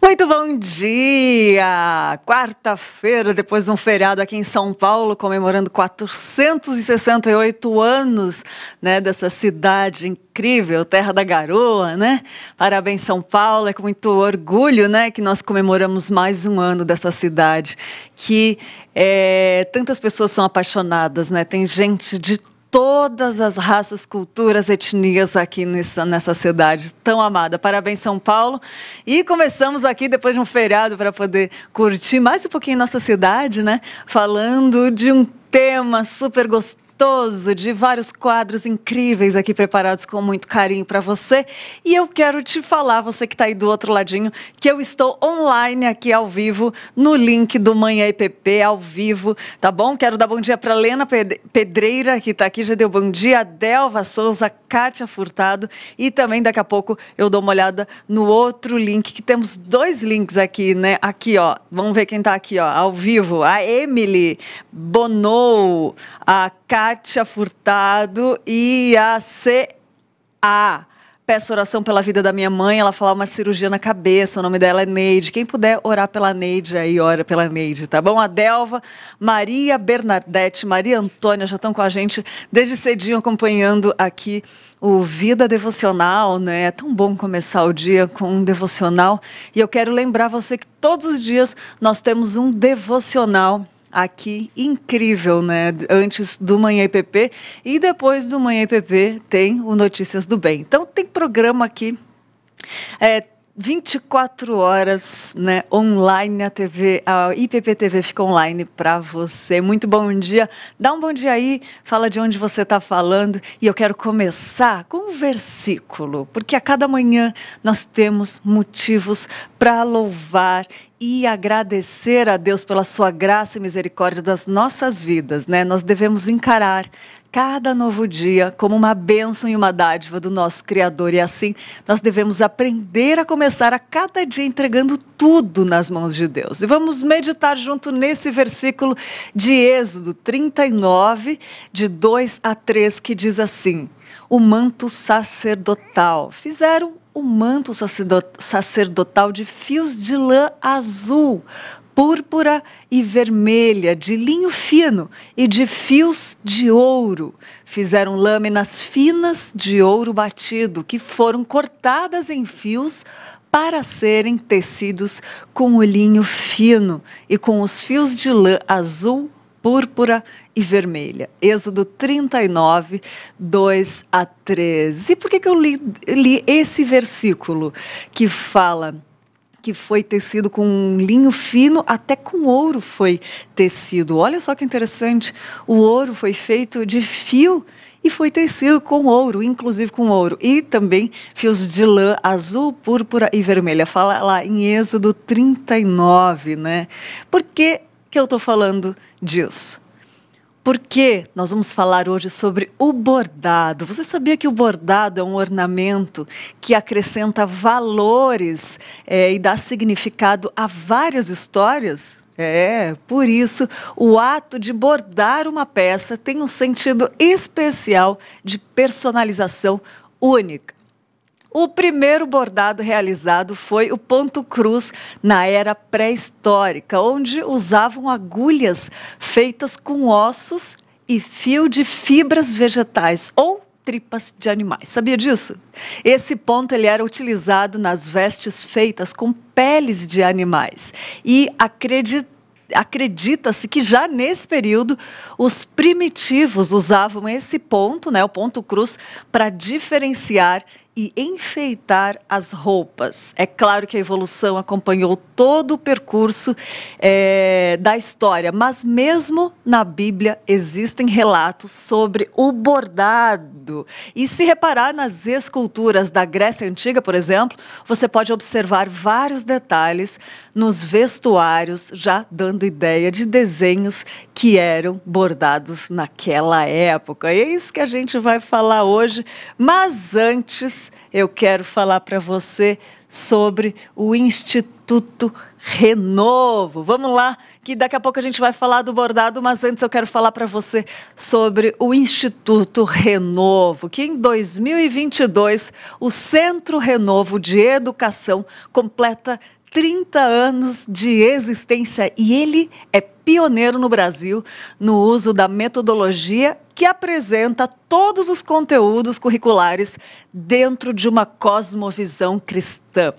Muito bom dia! Quarta-feira, depois de um feriado aqui em São Paulo, comemorando 468 anos, né, dessa cidade incrível, Terra da Garoa, né? Parabéns, São Paulo, é com muito orgulho, né, que nós comemoramos mais um ano dessa cidade, que tantas pessoas são apaixonadas, né? Tem gente de todas as raças, culturas, etnias aqui nessa cidade tão amada. Parabéns, São Paulo. E começamos aqui depois de um feriado para poder curtir mais um pouquinho nossa cidade, né? Falando de um tema super gostoso, de vários quadros incríveis aqui preparados com muito carinho para você. E eu quero te falar, você que está aí do outro ladinho, que eu estou online aqui ao vivo no link do Manhã IPP ao vivo, tá bom? Quero dar bom dia para Lena Pedreira, que está aqui, já deu bom dia, Delva Souza, Kátia Furtado, e também daqui a pouco eu dou uma olhada no outro link, que temos dois links aqui, né? Aqui, ó, vamos ver quem está aqui, ó, ao vivo, a Emily Bonou, a Kátia Furtado e a C.A. Peço oração pela vida da minha mãe, ela falou uma cirurgia na cabeça, o nome dela é Neide. Quem puder orar pela Neide aí, ora pela Neide, tá bom? A Delva, Maria Bernadette, Maria Antônia já estão com a gente desde cedinho acompanhando aqui o Vida Devocional, né? É tão bom começar o dia com um devocional. E eu quero lembrar você que todos os dias nós temos um devocional aqui, incrível, né? Antes do Manhã IPP e depois do Manhã IPP tem o Notícias do Bem. Então tem programa aqui, 24 horas, né, online, a TV, a IPP TV fica online para você. Muito bom dia, dá um bom dia aí, fala de onde você está falando, e eu quero começar com um versículo, porque a cada manhã nós temos motivos para louvar e agradecer a Deus pela sua graça e misericórdia das nossas vidas, né? Nós devemos encarar cada novo dia como uma bênção e uma dádiva do nosso Criador, e assim nós devemos aprender a começar a cada dia entregando tudo nas mãos de Deus. E vamos meditar junto nesse versículo de Êxodo 39, de 2 a 3, que diz assim: o manto sacerdotal. Fizeram o manto sacerdotal de fios de lã azul, púrpura e vermelha, de linho fino e de fios de ouro. Fizeram lâminas finas de ouro batido, que foram cortadas em fios para serem tecidos com o linho fino e com os fios de lã azul, púrpura e vermelha. Êxodo 39, 2 a 13. E por que eu li esse versículo que fala que foi tecido com um linho fino, até com ouro foi tecido? Olha só que interessante, o ouro foi feito de fio e foi tecido com ouro, inclusive com ouro, e também fios de lã azul, púrpura e vermelha. Fala lá em Êxodo 39, né? Por que eu estou falando disso? Porque nós vamos falar hoje sobre o bordado. Você sabia que o bordado é um ornamento que acrescenta valores e dá significado a várias histórias? Por isso, o ato de bordar uma peça tem um sentido especial de personalização única. O primeiro bordado realizado foi o ponto cruz na era pré-histórica, onde usavam agulhas feitas com ossos e fio de fibras vegetais ou tripas de animais. Sabia disso? Esse ponto ele era utilizado nas vestes feitas com peles de animais e acredita-se que já nesse período os primitivos usavam esse ponto, né, o ponto cruz, para diferenciar e enfeitar as roupas. É claro que a evolução acompanhou todo o percurso da história, mas mesmo na Bíblia existem relatos sobre o bordado. E se reparar nas esculturas da Grécia Antiga, por exemplo, você pode observar vários detalhes nos vestuários, já dando ideia de desenhos que eram bordados naquela época. E é isso que a gente vai falar hoje, mas antes eu quero falar para você sobre o Instituto Renovo. Vamos lá, que daqui a pouco a gente vai falar do bordado, mas antes eu quero falar para você sobre o Instituto Renovo, que em 2022 o Centro Renovo de Educação completa 30 anos de existência e ele é pioneiro no Brasil no uso da metodologia que apresenta todos os conteúdos curriculares dentro de uma cosmovisão cristã.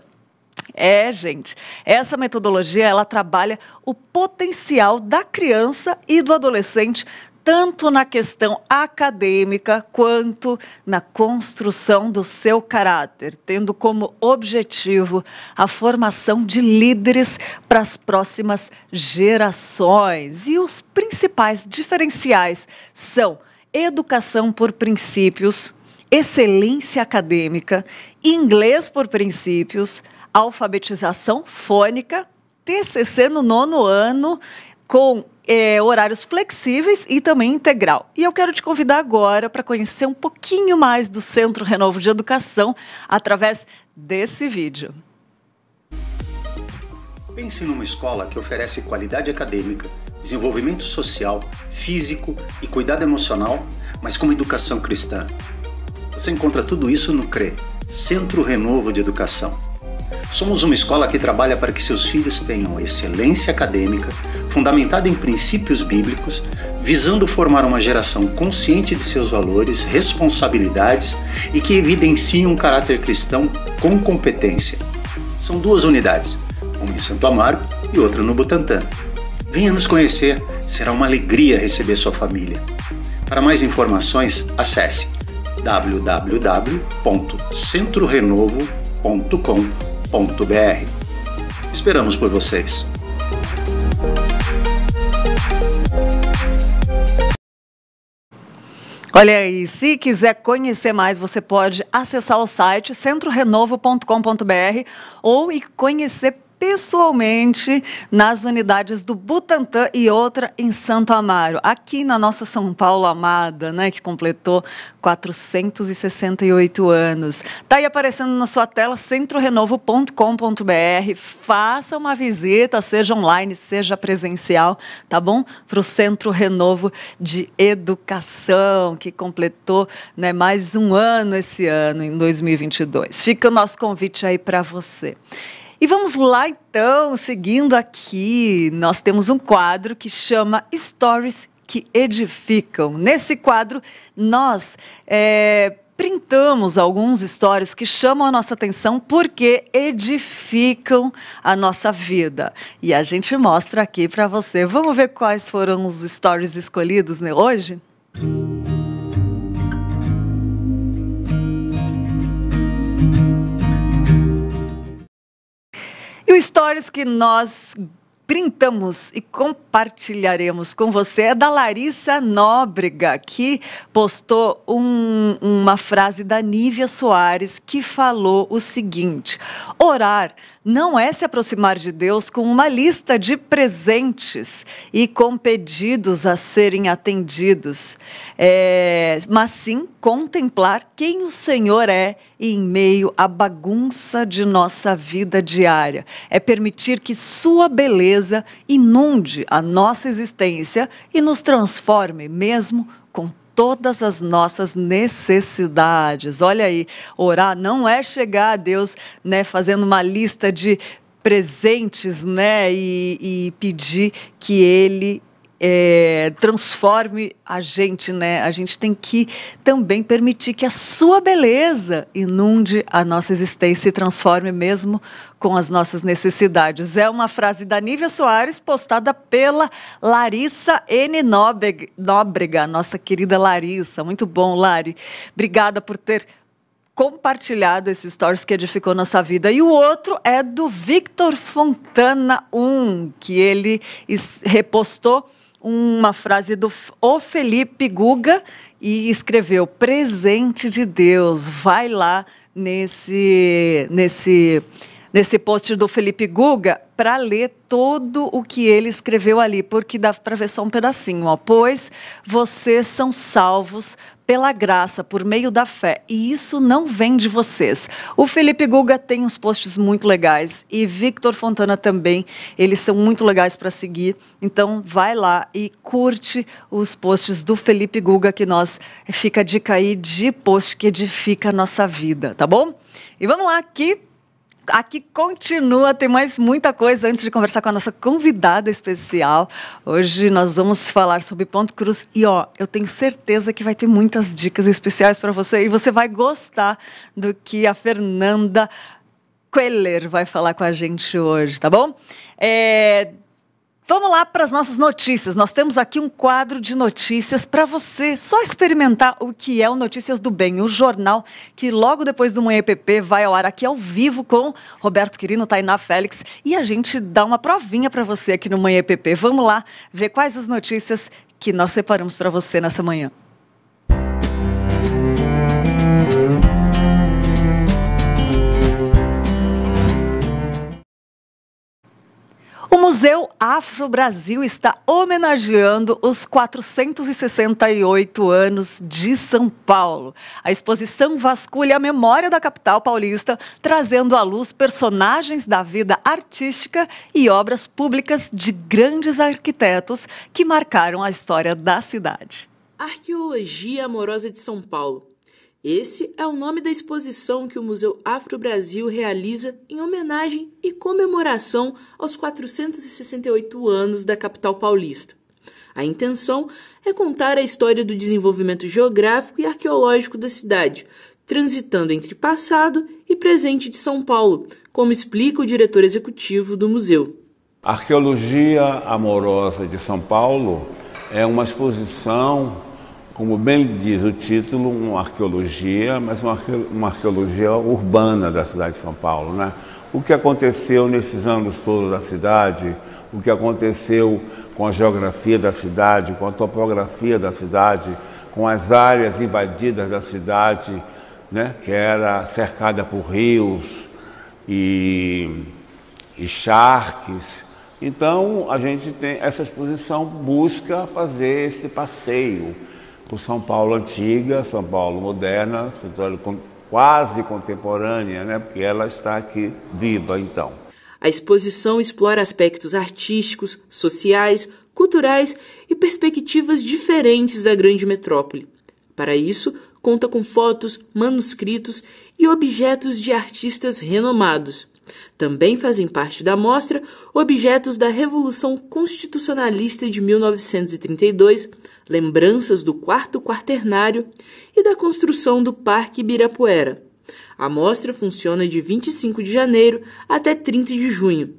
Gente, essa metodologia ela trabalha o potencial da criança e do adolescente tanto na questão acadêmica quanto na construção do seu caráter, tendo como objetivo a formação de líderes para as próximas gerações. E os principais diferenciais são educação por princípios, excelência acadêmica, inglês por princípios, alfabetização fônica, TCC no 9º ano, com horários flexíveis e também integral. E eu quero te convidar agora para conhecer um pouquinho mais do Centro Renovo de Educação através desse vídeo. Pense numa escola que oferece qualidade acadêmica, desenvolvimento social, físico e cuidado emocional, mas com educação cristã. Você encontra tudo isso no CRE, Centro Renovo de Educação. Somos uma escola que trabalha para que seus filhos tenham excelência acadêmica, fundamentada em princípios bíblicos, visando formar uma geração consciente de seus valores, responsabilidades e que evidencie um caráter cristão com competência. São 2 unidades, uma em Santo Amaro e outra no Butantã. Venha nos conhecer, será uma alegria receber sua família. Para mais informações, acesse www.centrorenovo.com.br. Esperamos por vocês. Olha aí, se quiser conhecer mais, você pode acessar o site centrorenovo.com.br ou ir conhecer pessoalmente nas unidades do Butantã e outra em Santo Amaro, aqui na nossa São Paulo amada, né, que completou 468 anos. Tá aí aparecendo na sua tela centrorenovo.com.br. Faça uma visita, seja online, seja presencial, tá bom? Para o Centro Renovo de Educação, que completou, né, mais um ano esse ano, em 2022. Fica o nosso convite aí para você. E vamos lá, então, seguindo aqui, nós temos um quadro que chama Stories que Edificam. Nesse quadro, nós printamos alguns stories que chamam a nossa atenção porque edificam a nossa vida. E a gente mostra aqui para você. Vamos ver quais foram os stories escolhidos, né, hoje? E o Stories que nós printamos e compartilharemos com você é da Larissa Nóbrega, que postou uma frase da Nívia Soares, que falou o seguinte: orar não é se aproximar de Deus com uma lista de presentes e com pedidos a serem atendidos, mas sim contemplar quem o Senhor é em meio à bagunça de nossa vida diária. É permitir que sua beleza inunde a nossa existência e nos transforme mesmo com todas as nossas necessidades. Olha aí, orar não é chegar a Deus, né, fazendo uma lista de presentes, né, e pedir que Ele transforme a gente, né? A gente tem que também permitir que a sua beleza inunde a nossa existência e transforme mesmo com as nossas necessidades. É uma frase da Nívia Soares, postada pela Larissa N. Nóbrega, nossa querida Larissa. Muito bom, Lari. Obrigada por ter compartilhado esses stories que edificou nossa vida. E o outro é do Victor Fontana 1, que ele repostou uma frase do Felipe Guga e escreveu: presente de Deus. Vai lá nesse post do Felipe Guga para ler todo o que ele escreveu ali, porque dá para ver só um pedacinho. Ó. Pois vocês são salvos pela graça, por meio da fé, e isso não vem de vocês. O Felipe Guga tem uns posts muito legais, e Victor Fontana também, eles são muito legais para seguir, então vai lá e curte os posts do Felipe Guga, que fica a dica aí de post que edifica a nossa vida, tá bom? E vamos lá aqui, Aqui continua, tem mais muita coisa antes de conversar com a nossa convidada especial. Hoje nós vamos falar sobre Ponto Cruz e eu tenho certeza que vai ter muitas dicas especiais para você e você vai gostar do que a Fernanda Queller vai falar com a gente hoje, tá bom? Vamos lá para as nossas notícias. Nós temos aqui um quadro de notícias para você só experimentar o que é o Notícias do Bem, o jornal que logo depois do Manhã EPP vai ao ar aqui ao vivo com Roberto Quirino, Tainá Félix e a gente dá uma provinha para você aqui no Manhã EPP. Vamos lá ver quais as notícias que nós separamos para você nessa manhã. O Museu Afro-Brasil está homenageando os 468 anos de São Paulo. A exposição vasculha a memória da capital paulista, trazendo à luz personagens da vida artística e obras públicas de grandes arquitetos que marcaram a história da cidade. Arqueologia Amorosa de São Paulo. Esse é o nome da exposição que o Museu Afro-Brasil realiza em homenagem e comemoração aos 468 anos da capital paulista. A intenção é contar a história do desenvolvimento geográfico e arqueológico da cidade, transitando entre passado e presente de São Paulo, como explica o diretor executivo do museu. Arqueologia Amorosa de São Paulo é uma exposição, como bem diz o título, uma arqueologia, mas uma arqueologia urbana da cidade de São Paulo, né? O que aconteceu nesses anos todos da cidade, o que aconteceu com a geografia da cidade, com a topografia da cidade, com as áreas invadidas da cidade, né? Que era cercada por rios e charques. Então, a gente tem essa exposição, busca fazer esse passeio por São Paulo antiga, São Paulo moderna, quase contemporânea, né? Porque ela está aqui viva, então. A exposição explora aspectos artísticos, sociais, culturais e perspectivas diferentes da grande metrópole. Para isso, conta com fotos, manuscritos e objetos de artistas renomados. Também fazem parte da mostra objetos da Revolução Constitucionalista de 1932, lembranças do quarto quaternário e da construção do Parque Ibirapuera. A mostra funciona de 25 de janeiro até 30 de junho.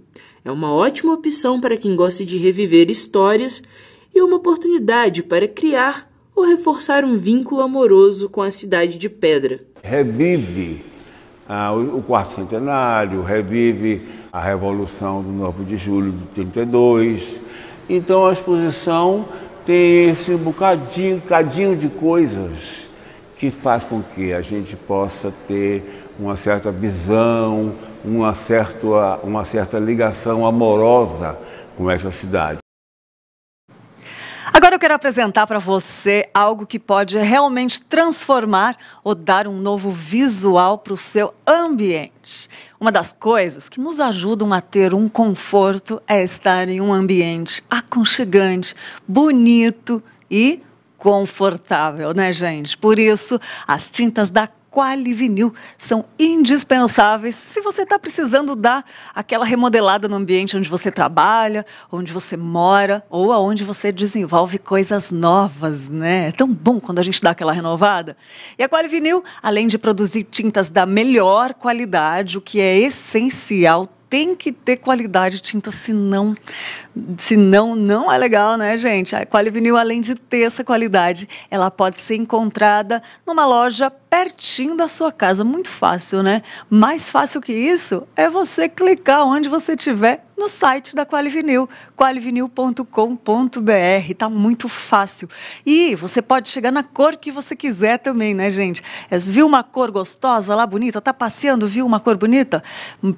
É uma ótima opção para quem gosta de reviver histórias e uma oportunidade para criar ou reforçar um vínculo amoroso com a cidade de Pedra. Revive o quarto centenário, revive a Revolução do 9 de julho de 32. Então a exposição tem esse bocadinho de coisas que faz com que a gente possa ter uma certa visão, uma certa ligação amorosa com essa cidade. Agora eu quero apresentar para você algo que pode realmente transformar ou dar um novo visual para o seu ambiente. Uma das coisas que nos ajudam a ter um conforto é estar em um ambiente aconchegante, bonito e confortável, né, gente? Por isso, as tintas da Qualivinil são indispensáveis se você está precisando dar aquela remodelada no ambiente onde você trabalha, onde você mora ou aonde você desenvolve coisas novas, né? É tão bom quando a gente dá aquela renovada. E a Qualivinil, além de produzir tintas da melhor qualidade, o que é essencial, tem que ter qualidade de tinta, senão não é legal, né, gente? A Qualivinil, além de ter essa qualidade, ela pode ser encontrada numa loja pertinho da sua casa. Muito fácil, né? Mais fácil que isso é você clicar onde você estiver no site da Qualivinil, qualivinil.com.br. Tá muito fácil. E você pode chegar na cor que você quiser também, né, gente? Viu uma cor gostosa lá, bonita? Tá passeando, viu uma cor bonita?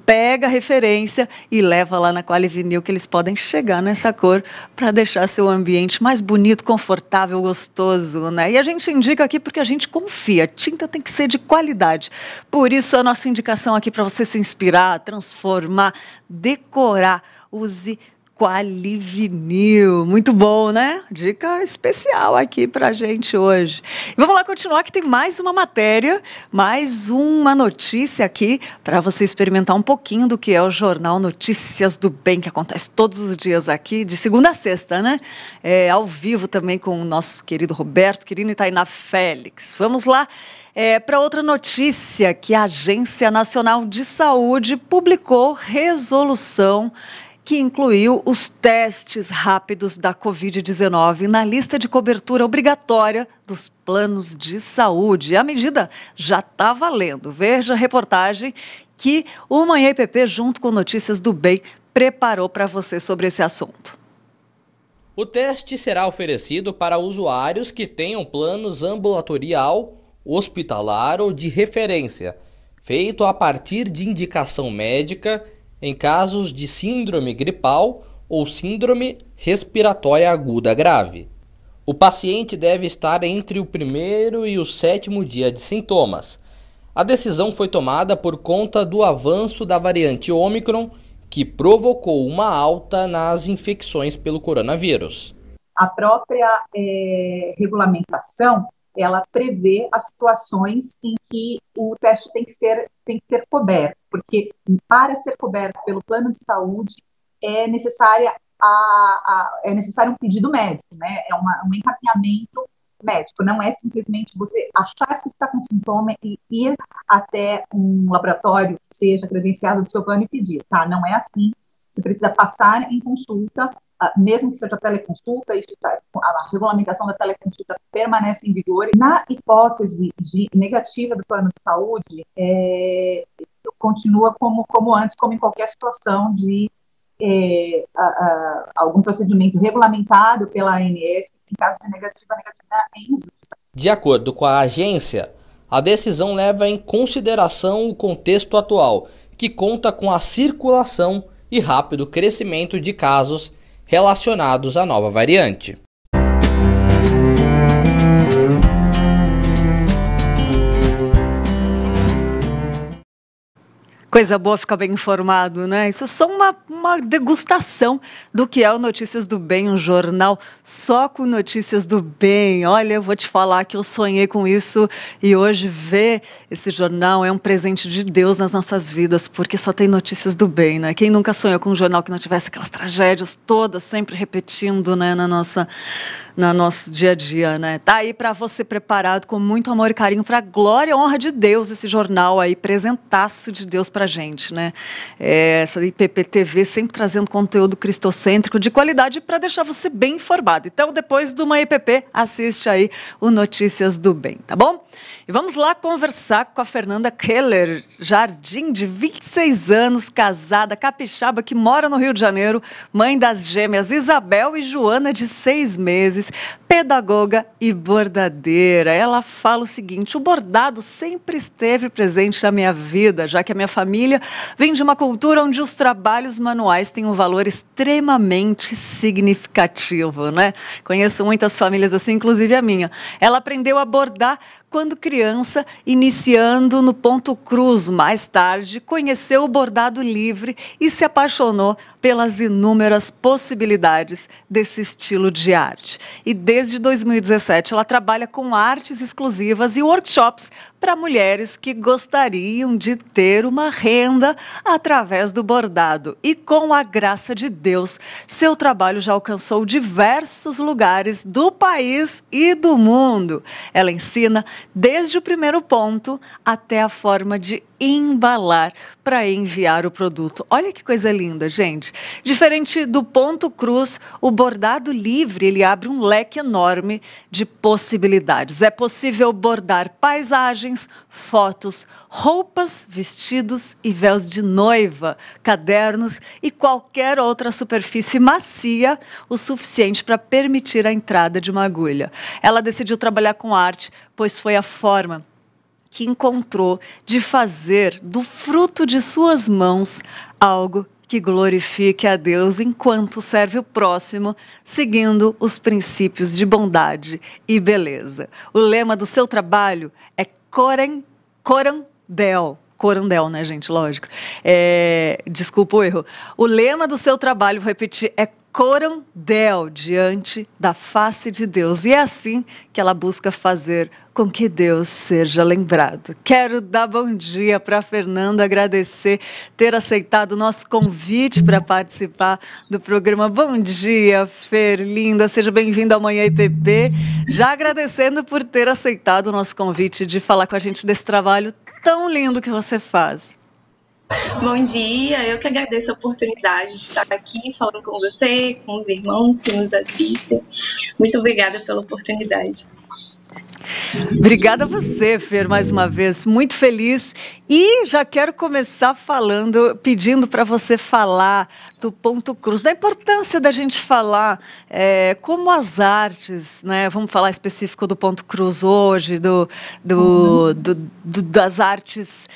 Pega a referência e leva lá na Qualivinil, que eles podem chegar nessa cor para deixar seu ambiente mais bonito, confortável, gostoso, né? E a gente indica aqui porque a gente confia. Tinta tem que ser de qualidade. Por isso, a nossa indicação aqui para você se inspirar, transformar, decorar. Use Qualivinil. Muito bom, né? Dica especial aqui pra gente hoje. E vamos lá continuar que tem mais uma matéria, mais uma notícia aqui para você experimentar um pouquinho do que é o Jornal Notícias do Bem, que acontece todos os dias aqui, de segunda a sexta, né? Ao vivo também com o nosso querido Roberto Quirino e Tainá Félix. Vamos lá. Para outra notícia, que a Agência Nacional de Saúde publicou resolução que incluiu os testes rápidos da Covid-19 na lista de cobertura obrigatória dos planos de saúde. A medida já está valendo. Veja a reportagem que o Manhã IPP, junto com Notícias do Bem, preparou para você sobre esse assunto. O teste será oferecido para usuários que tenham planos ambulatorial, hospitalar ou de referência, feito a partir de indicação médica em casos de síndrome gripal ou síndrome respiratória aguda grave. O paciente deve estar entre o 1º e o 7º dia de sintomas. A decisão foi tomada por conta do avanço da variante Ômicron, que provocou uma alta nas infecções pelo coronavírus. A própria regulamentação, ela prevê as situações em que o teste tem que ser coberto, porque para ser coberto pelo plano de saúde é necessário um pedido médico, né? É um encaminhamento médico, não é simplesmente você achar que está com sintoma e ir até um laboratório que seja credenciado do seu plano e pedir, tá? Não é assim, você precisa passar em consulta, mesmo que seja teleconsulta, a regulamentação da teleconsulta permanece em vigor. Na hipótese de negativa do plano de saúde, continua como antes, como em qualquer situação de algum procedimento regulamentado pela ANS. Em caso de negativa, a negativa é injusta. De acordo com a agência, a decisão leva em consideração o contexto atual, que conta com a circulação e rápido crescimento de casos relacionados à nova variante. Coisa boa ficar bem informado, né? Isso é só uma degustação do que é o Notícias do Bem, um jornal só com notícias do bem. Olha, eu vou te falar que eu sonhei com isso e hoje ver esse jornal é um presente de Deus nas nossas vidas, porque só tem notícias do bem, né? Quem nunca sonhou com um jornal que não tivesse aquelas tragédias todas sempre repetindo, né, no nosso dia a dia, né? Tá aí para você preparado com muito amor e carinho para a glória e honra de Deus, esse jornal aí, presentaço de Deus pra gente, né? Essa IPP TV sempre trazendo conteúdo cristocêntrico de qualidade para deixar você bem informado. Então, depois do Manhã IPP, assiste aí o Notícias do Bem, tá bom? E vamos lá conversar com a Fernanda Keller Jardim, de 26 anos, casada, capixaba, que mora no Rio de Janeiro, mãe das gêmeas Isabel e Joana, de 6 meses, pedagoga e bordadeira. Ela fala o seguinte: o bordado sempre esteve presente na minha vida, já que a minha família vem de uma cultura onde os trabalhos manuais têm um valor extremamente significativo, né? Conheço muitas famílias assim, inclusive a minha. Ela aprendeu a bordar quando criança, iniciando no ponto cruz. Mais tarde, conheceu o bordado livre e se apaixonou pelas inúmeras possibilidades desse estilo de arte. E desde 2017, ela trabalha com artes exclusivas e workshops para mulheres que gostariam de ter uma renda através do bordado. E com a graça de Deus, seu trabalho já alcançou diversos lugares do país e do mundo. Ela ensina desde o primeiro ponto até a forma de embalar para enviar o produto. Olha que coisa linda, gente. Diferente do ponto cruz, o bordado livre, ele abre um leque enorme de possibilidades. É possível bordar paisagens, fotos, roupas, vestidos e véus de noiva, cadernos e qualquer outra superfície macia o suficiente para permitir a entrada de uma agulha. Ela decidiu trabalhar com arte, pois foi a forma que encontrou de fazer do fruto de suas mãos algo que glorifique a Deus enquanto serve o próximo, seguindo os princípios de bondade e beleza. O lema do seu trabalho é Coram Del, Corandel, né, gente? Lógico. Desculpa o erro. O lema do seu trabalho, vou repetir, é Corandel, diante da face de Deus. E é assim que ela busca fazer com que Deus seja lembrado. Quero dar bom dia para a Fernanda, agradecer ter aceitado o nosso convite para participar do programa. Bom dia, Fer, linda, seja bem-vinda ao Manhã IPP. Já agradecendo por ter aceitado o nosso convite de falar com a gente desse trabalho tão lindo que você faz. Bom dia, eu que agradeço a oportunidade de estar aqui falando com você, com os irmãos que nos assistem. Muito obrigada pela oportunidade. Obrigada a você, Fer, mais uma vez, muito feliz. E já quero começar pedindo para você falar do Ponto Cruz, da importância da gente falar como as artes, né? Vamos falar específico do Ponto Cruz hoje, das artes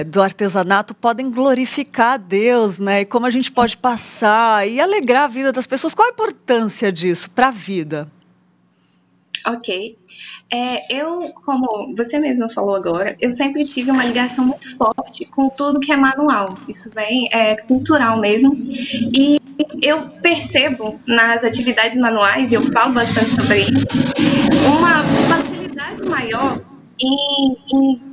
do artesanato podem glorificar a Deus, né? E como a gente pode passar e alegrar a vida das pessoas. Qual a importância disso para a vida? Ok. Eu, como você mesmo falou agora, eu sempre tive uma ligação muito forte com tudo que é manual. Isso vem cultural mesmo. E eu percebo nas atividades manuais, e eu falo bastante sobre isso, uma facilidade maior em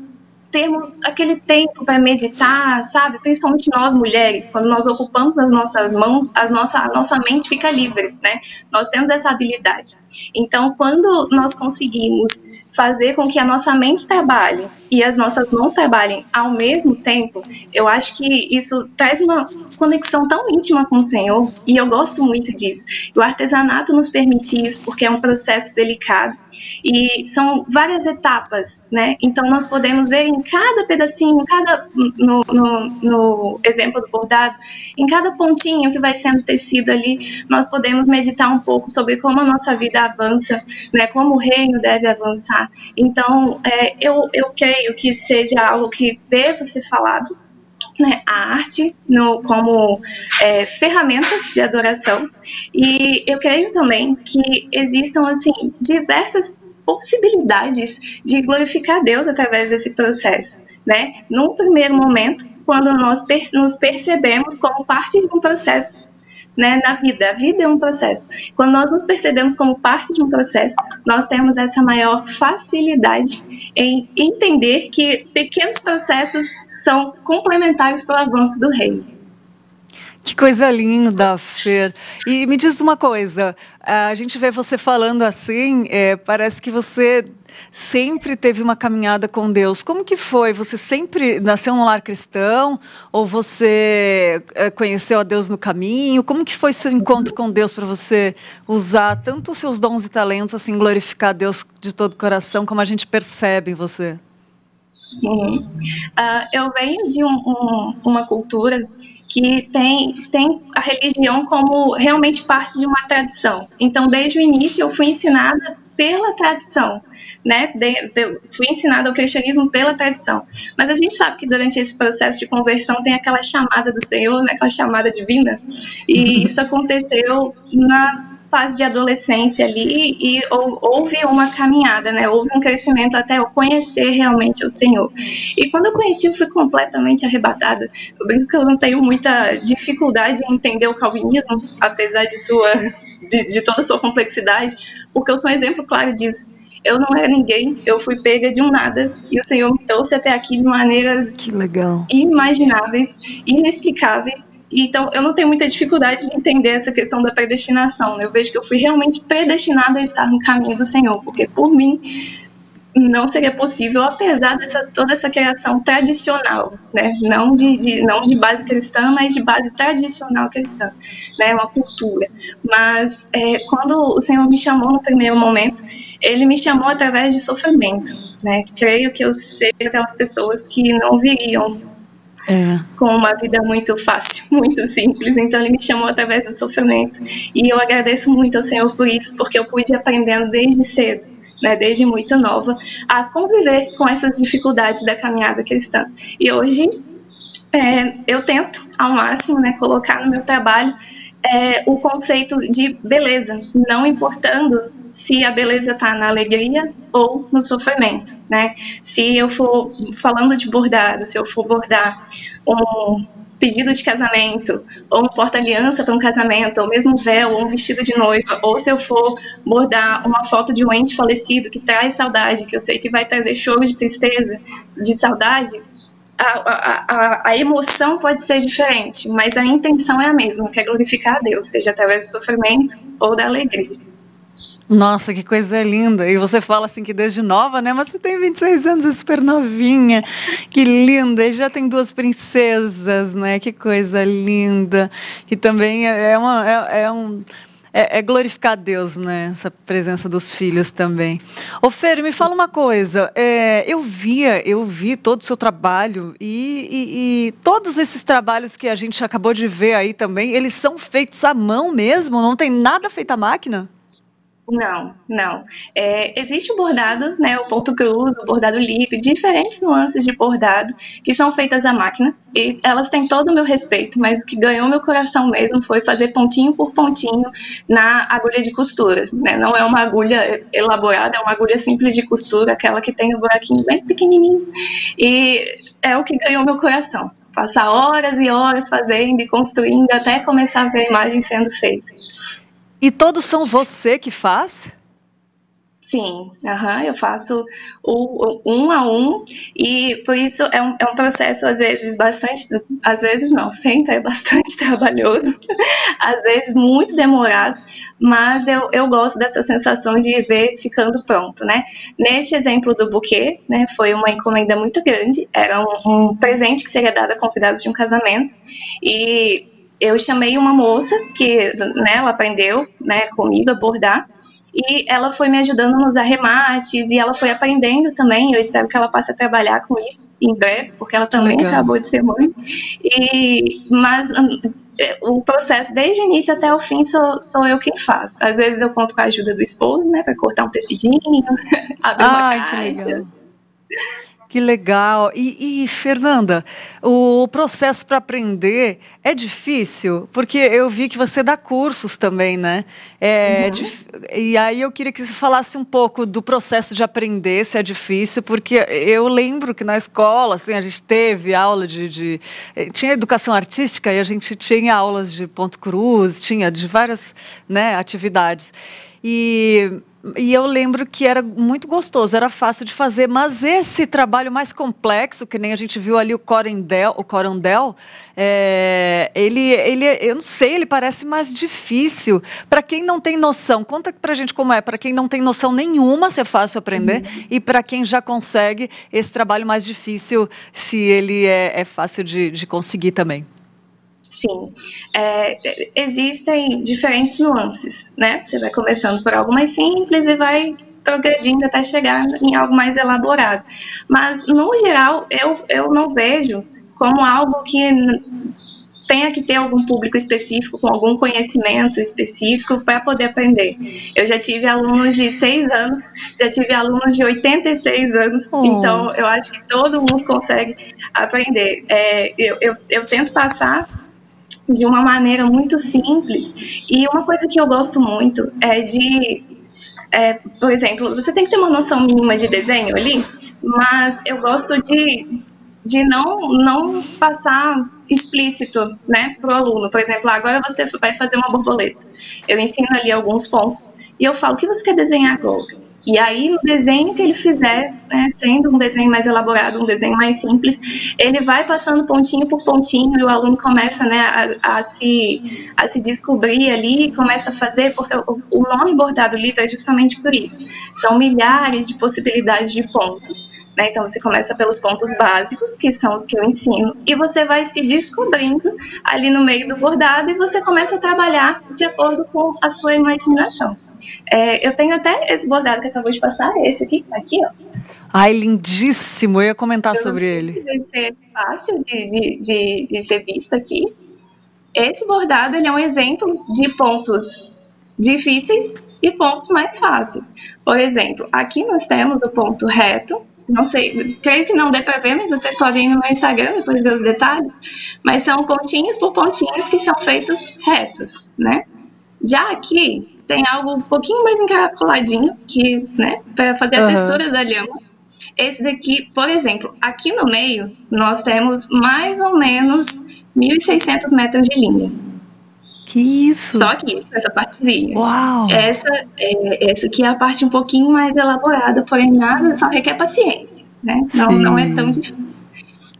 termos aquele tempo para meditar, sabe? Principalmente nós mulheres, quando nós ocupamos as nossas mãos, a nossa mente fica livre, né? Nós temos essa habilidade. Então, quando nós conseguimos fazer com que a nossa mente trabalhe e as nossas mãos trabalhem ao mesmo tempo, eu acho que isso traz uma conexão tão íntima com o Senhor, e eu gosto muito disso. O artesanato nos permite isso, porque é um processo delicado, e são várias etapas, né? Então nós podemos ver em cada pedacinho, no exemplo do bordado, em cada pontinho que vai sendo tecido ali, nós podemos meditar um pouco sobre como a nossa vida avança, né? Como o reino deve avançar. Então, eu creio que seja algo que deva ser falado, né, a arte como ferramenta de adoração, e eu creio também que existam assim diversas possibilidades de glorificar Deus através desse processo, né? Num primeiro momento, quando nós nos percebemos como parte de um processo, né, na vida. A vida é um processo. Quando nós nos percebemos como parte de um processo, nós temos essa maior facilidade em entender que pequenos processos são complementares para o avanço do reino. Que coisa linda, Fer. E me diz uma coisa, a gente vê você falando assim, parece que você sempre teve uma caminhada com Deus. Como que foi? Você sempre nasceu num lar cristão? Ou você conheceu a Deus no caminho? Como que foi seu encontro com Deus para você usar tanto os seus dons e talentos, assim, glorificar a Deus de todo o coração, como a gente percebe em você? Eu venho de uma cultura que tem a religião como realmente parte de uma tradição. Então, desde o início, eu fui ensinada pela tradição, né? Fui ensinada ao cristianismo pela tradição. Mas a gente sabe que durante esse processo de conversão tem aquela chamada do Senhor, né? Aquela chamada divina. E isso aconteceu na fase de adolescência ali, e houve uma caminhada, né? Houve um crescimento até eu conhecer realmente o Senhor. E quando eu conheci, eu fui completamente arrebatada. Eu brinco que eu não tenho muita dificuldade em entender o calvinismo, apesar de toda a sua complexidade, porque eu sou um exemplo claro disso. Eu não era ninguém, eu fui pega de um nada, e o Senhor me trouxe até aqui de maneiras inimagináveis, inexplicáveis. Então, eu não tenho muita dificuldade de entender essa questão da predestinação, né? Eu vejo que eu fui realmente predestinada a estar no caminho do Senhor, porque por mim não seria possível, apesar de toda essa criação tradicional, né? Não de base cristã, mas de base tradicional cristã, né? Uma cultura. Mas quando o Senhor me chamou no primeiro momento, Ele me chamou através de sofrimento, né? Creio que eu seja aquelas pessoas que não viriam com uma vida muito fácil, muito simples. Então Ele me chamou através do sofrimento, e eu agradeço muito ao Senhor por isso, porque eu pude ir aprendendo desde cedo, né, desde muito nova, a conviver com essas dificuldades da caminhada cristã. E hoje eu tento ao máximo, né, colocar no meu trabalho o conceito de beleza, não importando se a beleza está na alegria ou no sofrimento, né? Se eu for falando de bordado, se eu for bordar um pedido de casamento, ou um porta-aliança para um casamento, ou mesmo um véu, ou um vestido de noiva, ou se eu for bordar uma foto de um ente falecido que traz saudade, que eu sei que vai trazer choro de tristeza, de saudade, a emoção pode ser diferente, mas a intenção é a mesma, que é glorificar a Deus, seja através do sofrimento ou da alegria. Nossa, que coisa linda. E você fala assim que desde nova, né? Mas você tem 26 anos, é super novinha. Que linda. E já tem 2 princesas, né? Que coisa linda. Que também é glorificar a Deus, né? Essa presença dos filhos também. Ô Fer, me fala uma coisa. Eu vi todo o seu trabalho e todos esses trabalhos que a gente acabou de ver aí também, eles são feitos à mão mesmo? Não tem nada feito à máquina? Não. Existe o bordado, né, o ponto cruz, o bordado livre, diferentes nuances de bordado que são feitas à máquina e elas têm todo o meu respeito, mas o que ganhou meu coração mesmo foi fazer pontinho por pontinho na agulha de costura, né? Não é uma agulha elaborada, é uma agulha simples de costura, aquela que tem o buraquinho bem pequenininho, e é o que ganhou meu coração. Passar horas e horas fazendo e construindo até começar a ver a imagem sendo feita. E todos são você que faz? Sim, eu faço um a um, e por isso é um processo às vezes sempre é bastante trabalhoso, às vezes muito demorado, mas eu gosto dessa sensação de ver ficando pronto, né? Neste exemplo do buquê, né, foi uma encomenda muito grande, era um presente que seria dado a convidados de um casamento, e eu chamei uma moça que, né, ela aprendeu, né, comigo a bordar, e ela foi me ajudando nos arremates, e ela foi aprendendo também. Eu espero que ela passe a trabalhar com isso em breve, porque ela também acabou de ser mãe. Mas o processo, desde o início até o fim, sou eu quem faço. Às vezes eu conto com a ajuda do esposo, né, para cortar um tecidinho, abrir uma caixa. Que legal. E Fernanda, o processo para aprender é difícil? Porque eu vi que você dá cursos também, né? E aí eu queria que você falasse um pouco do processo de aprender, se é difícil, porque eu lembro que na escola, assim, a gente teve aula tinha educação artística e a gente tinha aulas de ponto cruz, tinha de várias, né, atividades. E eu lembro que era muito gostoso, era fácil de fazer, mas esse trabalho mais complexo, que nem a gente viu ali o corondel, eu não sei, ele parece mais difícil. Para quem não tem noção, conta pra gente como é. Para quem não tem noção nenhuma, se é fácil aprender, e para quem já consegue, esse trabalho mais difícil, se ele é fácil de conseguir também. Sim, existem diferentes nuances, né? Você vai começando por algo mais simples e vai progredindo até chegar em algo mais elaborado. Mas, no geral, eu não vejo como algo que tenha que ter algum público específico, com algum conhecimento específico para poder aprender. Eu já tive alunos de 6 anos, já tive alunos de 86 anos, então eu acho que todo mundo consegue aprender. Eu tento passar de uma maneira muito simples, e uma coisa que eu gosto muito por exemplo, você tem que ter uma noção mínima de desenho ali, mas eu gosto de não passar explícito, né, para o aluno. Por exemplo, agora você vai fazer uma borboleta. Eu ensino ali alguns pontos e eu falo: o que você quer desenhar agora? E aí, no desenho que ele fizer, né, sendo um desenho mais elaborado, um desenho mais simples, ele vai passando pontinho por pontinho e o aluno começa, né, a se descobrir ali, começa a fazer, porque o nome bordado livre é justamente por isso. São milhares de possibilidades de pontos, né? Então, você começa pelos pontos básicos, que são os que eu ensino, e você vai se descobrindo ali no meio do bordado e você começa a trabalhar de acordo com a sua imaginação. Eu tenho até esse bordado que acabou de passar, esse aqui, ó. Ai, lindíssimo, eu ia comentar sobre ele. Vai ser fácil de ser visto aqui. Esse bordado, ele é um exemplo de pontos difíceis e pontos mais fáceis. Por exemplo, aqui nós temos o ponto reto Não sei, creio que não dê para ver, mas vocês podem ir no meu Instagram depois ver os detalhes. Mas são pontinhos por pontinhos que são feitos retos, né? Já aqui tem algo um pouquinho mais encaracoladinho, que, né, para fazer a textura da lhama. Esse daqui, por exemplo, aqui no meio, nós temos mais ou menos 1.600 metros de linha. Que isso? Só aqui, essa partezinha. Uau! Essa aqui é a parte um pouquinho mais elaborada, porém nada, só requer paciência, né? Não é tão difícil.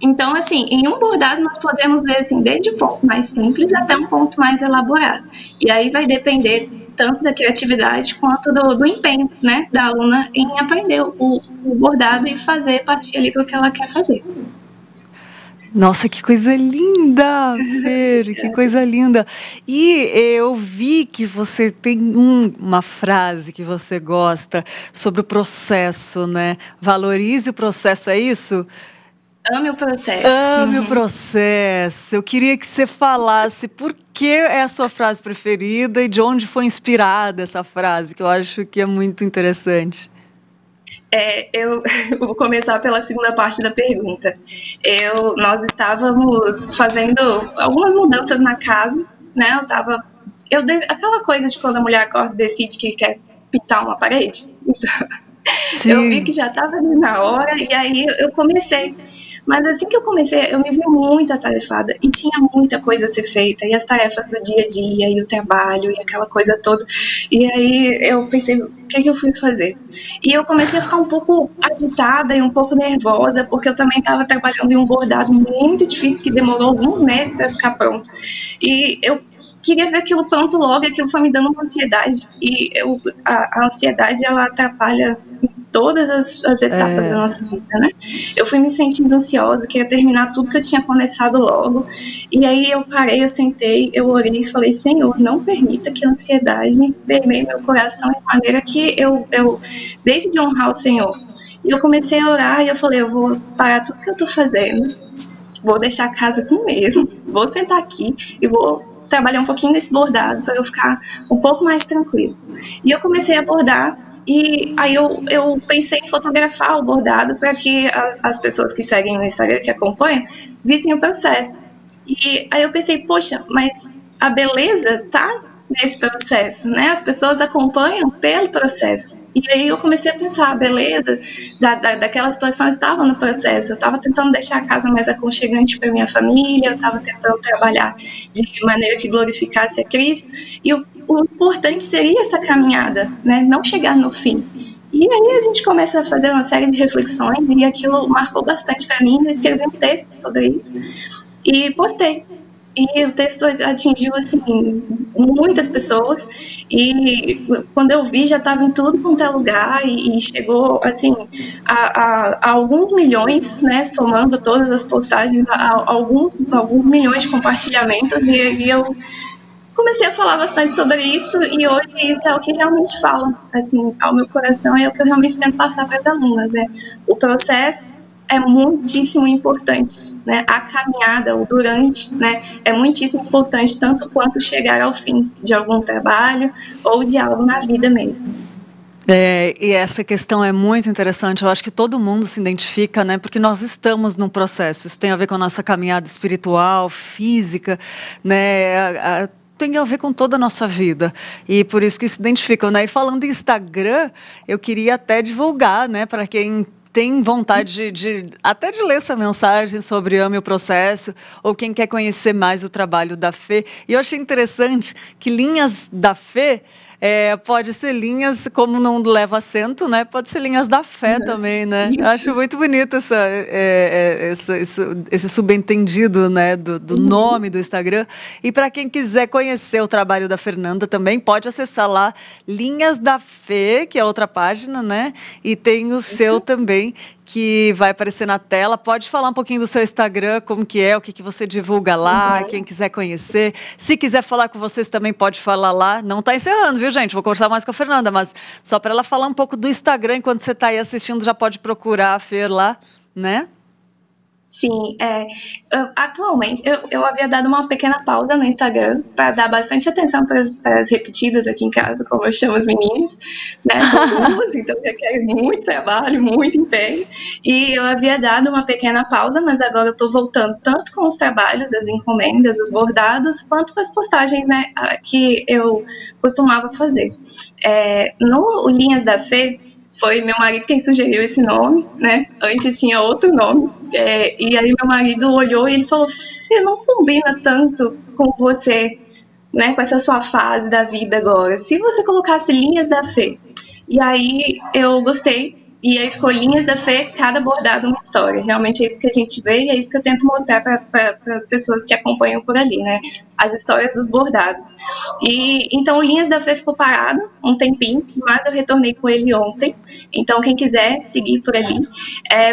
Então, assim, em um bordado nós podemos ver, assim, desde o ponto mais simples até um ponto mais elaborado. E aí vai depender tanto da criatividade quanto do empenho, né, da aluna em aprender o bordado e fazer partir ali do que ela quer fazer. Nossa, que coisa linda, Fer, que coisa linda. E eu vi que você tem uma frase que você gosta sobre o processo, né? Valorize o processo, é isso? Ame o processo. Ame o processo. Eu queria que você falasse por que é a sua frase preferida e de onde foi inspirada essa frase, que eu acho que é muito interessante. Eu vou começar pela segunda parte da pergunta. Nós estávamos fazendo algumas mudanças na casa, né? Aquela coisa de quando a mulher acorda e decide que quer pintar uma parede. Então, eu vi que já estava ali na hora e aí eu comecei. Mas assim que eu comecei, eu me vi muito atarefada e tinha muita coisa a ser feita, e as tarefas do dia a dia, e o trabalho, e aquela coisa toda. E aí eu pensei, o que eu fui fazer? E eu comecei a ficar um pouco agitada e um pouco nervosa, porque eu também estava trabalhando em um bordado muito difícil, que demorou alguns meses para ficar pronto. E eu queria ver aquilo pronto logo, e aquilo foi me dando uma ansiedade. E a ansiedade, ela atrapalha todas as etapas da nossa vida, né? Eu fui me sentindo ansiosa, queria terminar tudo que eu tinha começado logo, e aí eu parei, eu sentei, eu orei e falei, Senhor, não permita que a ansiedade permeie meu coração de maneira que eu deixe de honrar o Senhor. E eu comecei a orar e eu falei, eu vou parar tudo que eu tô fazendo, vou deixar a casa assim mesmo, vou sentar aqui e vou trabalhar um pouquinho nesse bordado para eu ficar um pouco mais tranquilo. E eu comecei a bordar. E aí eu pensei em fotografar o bordado para que as pessoas que seguem no Instagram, que acompanham, vissem o processo. E aí eu pensei, poxa, mas a beleza tá nesse processo, né? As pessoas acompanham pelo processo. E aí eu comecei a pensar, a beleza daquela situação estava no processo. Eu estava tentando deixar a casa mais aconchegante para minha família, eu estava tentando trabalhar de maneira que glorificasse a Cristo. E o importante seria essa caminhada, né? Não chegar no fim. E aí a gente começa a fazer uma série de reflexões e aquilo marcou bastante para mim. Eu escrevi um texto sobre isso e postei. E o texto atingiu, assim, muitas pessoas, e quando eu vi já estava em tudo quanto é lugar, e chegou, assim, a alguns milhões, né, somando todas as postagens, a alguns milhões de compartilhamentos, e eu comecei a falar bastante sobre isso, e hoje isso é o que realmente fala, assim, ao meu coração, e é o que eu realmente tento passar para as alunas, né, o processo é muitíssimo importante, né? A caminhada, o durante, né? É muitíssimo importante, tanto quanto chegar ao fim de algum trabalho ou de algo na vida mesmo. E essa questão é muito interessante, eu acho que todo mundo se identifica, né? Porque nós estamos num processo, isso tem a ver com a nossa caminhada espiritual, física, né? Tem a ver com toda a nossa vida, e por isso que se identificam, né? E falando em Instagram, eu queria até divulgar, né? Para quem tem vontade até de ler essa mensagem sobre Ame o Processo, ou quem quer conhecer mais o trabalho da Fê. E eu achei interessante que linhas da Fê pode ser linhas, como não leva acento, né? Pode ser linhas da fé também, né? Eu acho muito bonito esse subentendido, né? Do nome do Instagram. E para quem quiser conhecer o trabalho da Fernanda também, pode acessar lá Linhas da Fê, que é outra página, né? E tem o seu também, que vai aparecer na tela. Pode falar um pouquinho do seu Instagram, como que é, o que você divulga lá, quem quiser conhecer. Se quiser falar com vocês também pode falar lá. Não está encerrando, viu, gente? Vou conversar mais com a Fernanda, mas só para ela falar um pouco do Instagram, enquanto você está aí assistindo, já pode procurar a Fer lá, né? Sim, atualmente eu havia dado uma pequena pausa no Instagram para dar bastante atenção para as repetidas aqui em casa, como eu chamo as meninas, né? São duas, então requer muito trabalho, muito empenho. E eu havia dado uma pequena pausa, mas agora eu estou voltando tanto com os trabalhos, as encomendas, os bordados, quanto com as postagens, né, que eu costumava fazer. No Linhas da Fé, foi meu marido quem sugeriu esse nome, né? Antes tinha outro nome. E aí meu marido olhou e ele falou: Fê, não combina tanto com você, né? Com essa sua fase da vida agora. Se você colocasse Linhas da Fé. E aí eu gostei. E aí ficou Linhas da Fé, cada bordado uma história. Realmente é isso que a gente vê e é isso que eu tento mostrar para as pessoas que acompanham por ali, né? As histórias dos bordados. E então Linhas da Fé ficou parado um tempinho, mas eu retornei com ele ontem. Então quem quiser seguir por ali,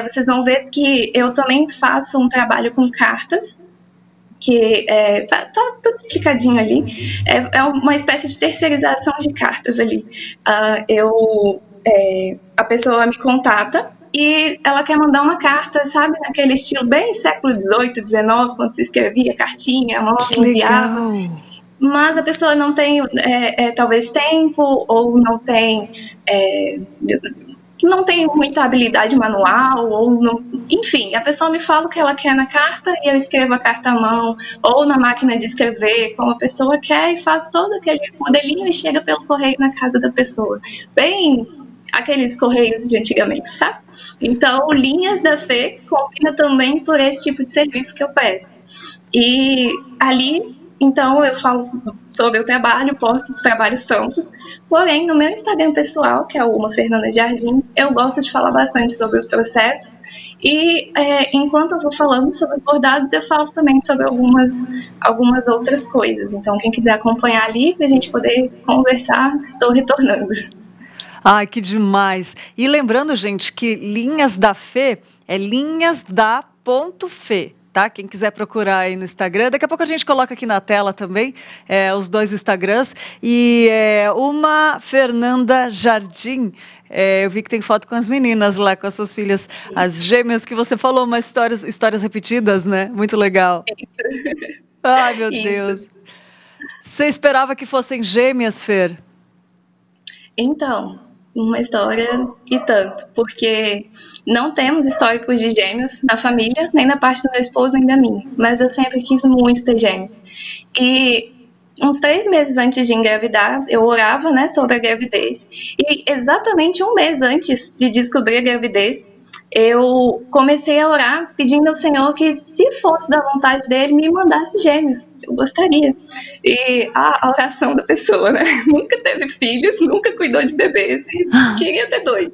vocês vão ver que eu também faço um trabalho com cartas, que tá tudo explicadinho ali. É uma espécie de terceirização de cartas ali. A pessoa me contata e ela quer mandar uma carta, sabe, naquele estilo bem século XVIII, XIX, quando se escrevia cartinha, a mão enviava. Mas a pessoa não tem, talvez, tempo, ou não tem muita habilidade manual, ou não, enfim, a pessoa me fala o que ela quer na carta e eu escrevo a carta à mão, ou na máquina de escrever, como a pessoa quer, e faço todo aquele modelinho e chega pelo correio na casa da pessoa. Bem, aqueles correios de antigamente, sabe? Então, Linhas da Fé combina também por esse tipo de serviço que eu presto. E ali, então, eu falo sobre o trabalho, posto os trabalhos prontos. Porém, no meu Instagram pessoal, que é o Uma Fernanda Jardim, eu gosto de falar bastante sobre os processos. E enquanto eu vou falando sobre os bordados, eu falo também sobre algumas outras coisas. Então, quem quiser acompanhar ali, para a gente poder conversar, estou retornando. Ai, que demais! E lembrando, gente, que Linhas da Fé é linhasda.fé. Tá? Quem quiser procurar aí no Instagram, daqui a pouco a gente coloca aqui na tela também os dois Instagrams. E Uma Fernanda Jardim, eu vi que tem foto com as meninas lá, com as suas filhas, as gêmeas que você falou, mas histórias repetidas, né? Muito legal. Ai, meu Deus. Você esperava que fossem gêmeas, Fer? Então, uma história e tanto, porque não temos históricos de gêmeos na família, nem na parte do meu esposo, nem da minha, mas eu sempre quis muito ter gêmeos. E uns 3 meses antes de engravidar, eu orava, né, sobre a gravidez, e exatamente 1 mês antes de descobrir a gravidez, eu comecei a orar pedindo ao Senhor que, se fosse da vontade dele, me mandasse gêmeos. Eu gostaria. E a oração da pessoa, né? Nunca teve filhos, nunca cuidou de bebês e queria ter 2.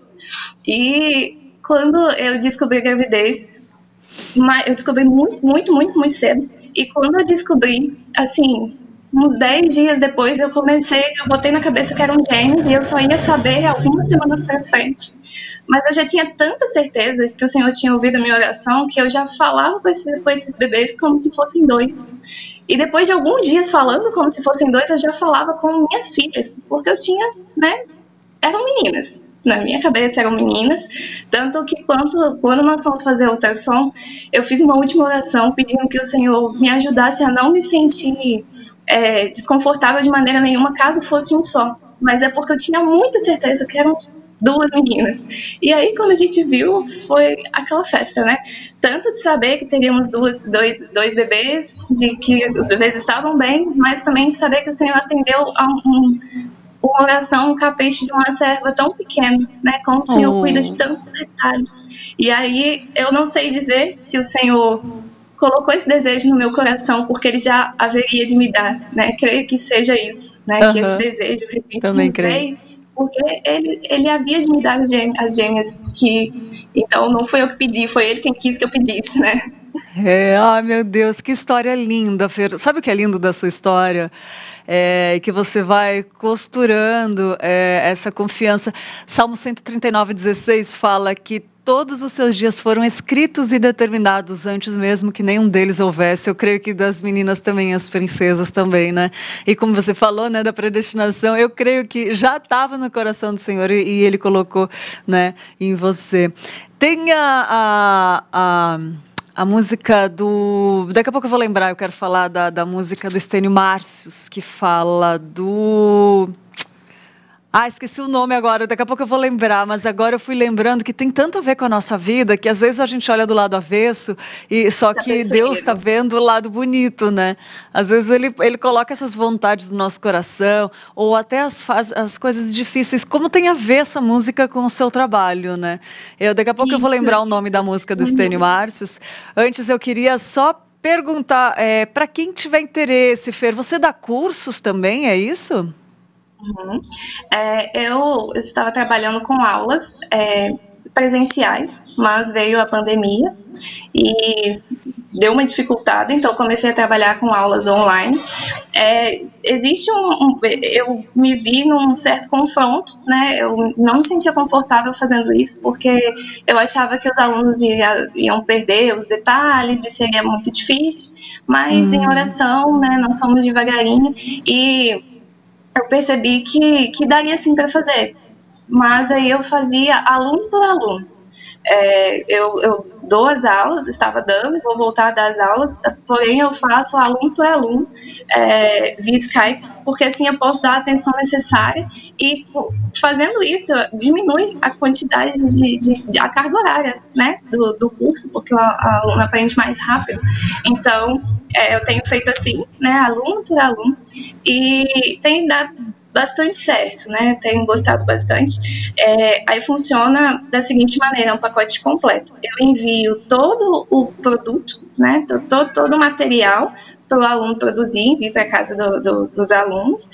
E quando eu descobri a gravidez, eu descobri muito cedo. E quando eu descobri, assim, uns 10 dias depois, eu botei na cabeça que eram gêmeos e eu só ia saber algumas semanas pra frente. Mas eu já tinha tanta certeza que o Senhor tinha ouvido a minha oração que eu já falava com esses bebês como se fossem 2. E depois de alguns dias falando como se fossem 2, eu já falava com minhas filhas, porque eu tinha, né, eram meninas. Na minha cabeça eram meninas, tanto que quando nós fomos fazer ultrassom, eu fiz uma última oração pedindo que o Senhor me ajudasse a não me sentir desconfortável de maneira nenhuma caso fosse um só, mas é porque eu tinha muita certeza que eram 2 meninas. E aí quando a gente viu, foi aquela festa, né? Tanto de saber que teríamos dois bebês, de que os bebês estavam bem, mas também de saber que o Senhor atendeu a uma oração, um capricho de uma serva tão pequena, né? Como o Senhor cuida de tantos detalhes. E aí eu não sei dizer se o Senhor colocou esse desejo no meu coração porque ele já haveria de me dar, né? Creio que seja isso, né? Que esse desejo também creio. Porque ele havia de me dar as gêmeas, então não foi eu que pedi, foi ele quem quis que eu pedisse, né? Ai, meu Deus, que história linda, Fer. Sabe o que é lindo da sua história? Que você vai costurando essa confiança. Salmo 139:16 fala que todos os seus dias foram escritos e determinados antes mesmo que nenhum deles houvesse. Eu creio que das meninas também, as princesas também, né? E como você falou, né, da predestinação, eu creio que já estava no coração do Senhor e Ele colocou, né, em você. Tem a A música do... Daqui a pouco eu vou lembrar, eu quero falar da música do Estênio Márcios, que fala do... esqueci o nome agora, daqui a pouco eu vou lembrar, mas agora eu fui lembrando que tem tanto a ver com a nossa vida, que às vezes a gente olha do lado avesso, e só que Deus está vendo o lado bonito, né? Às vezes ele coloca essas vontades no nosso coração, ou até as coisas difíceis, como tem a ver essa música com o seu trabalho, né? Daqui a pouco eu vou lembrar o nome da música do Estênio Márcios. Antes eu queria só perguntar, para quem tiver interesse, Fer, você dá cursos também, é isso? Uhum. Eu estava trabalhando com aulas presenciais, mas veio a pandemia e deu uma dificuldade, então comecei a trabalhar com aulas online. Existe eu me vi num certo confronto, né? Eu não me sentia confortável fazendo isso, porque eu achava que os alunos iam perder os detalhes e seria muito difícil, mas em oração, né, nós fomos devagarinho e eu percebi que daria sim para fazer, mas aí eu fazia aluno por aluno. Eu dou as aulas, estava dando, vou voltar a dar as aulas, porém eu faço aluno por aluno via Skype, porque assim eu posso dar a atenção necessária e fazendo isso diminui a quantidade a carga horária, né, do curso, porque o aluno aprende mais rápido. Então eu tenho feito assim, né, aluno por aluno, e tem dado bastante certo, né? Tenho gostado bastante. Aí funciona da seguinte maneira, é um pacote completo. Eu envio todo o produto, né? Todo o material para o aluno produzir, envio para a casa dos alunos.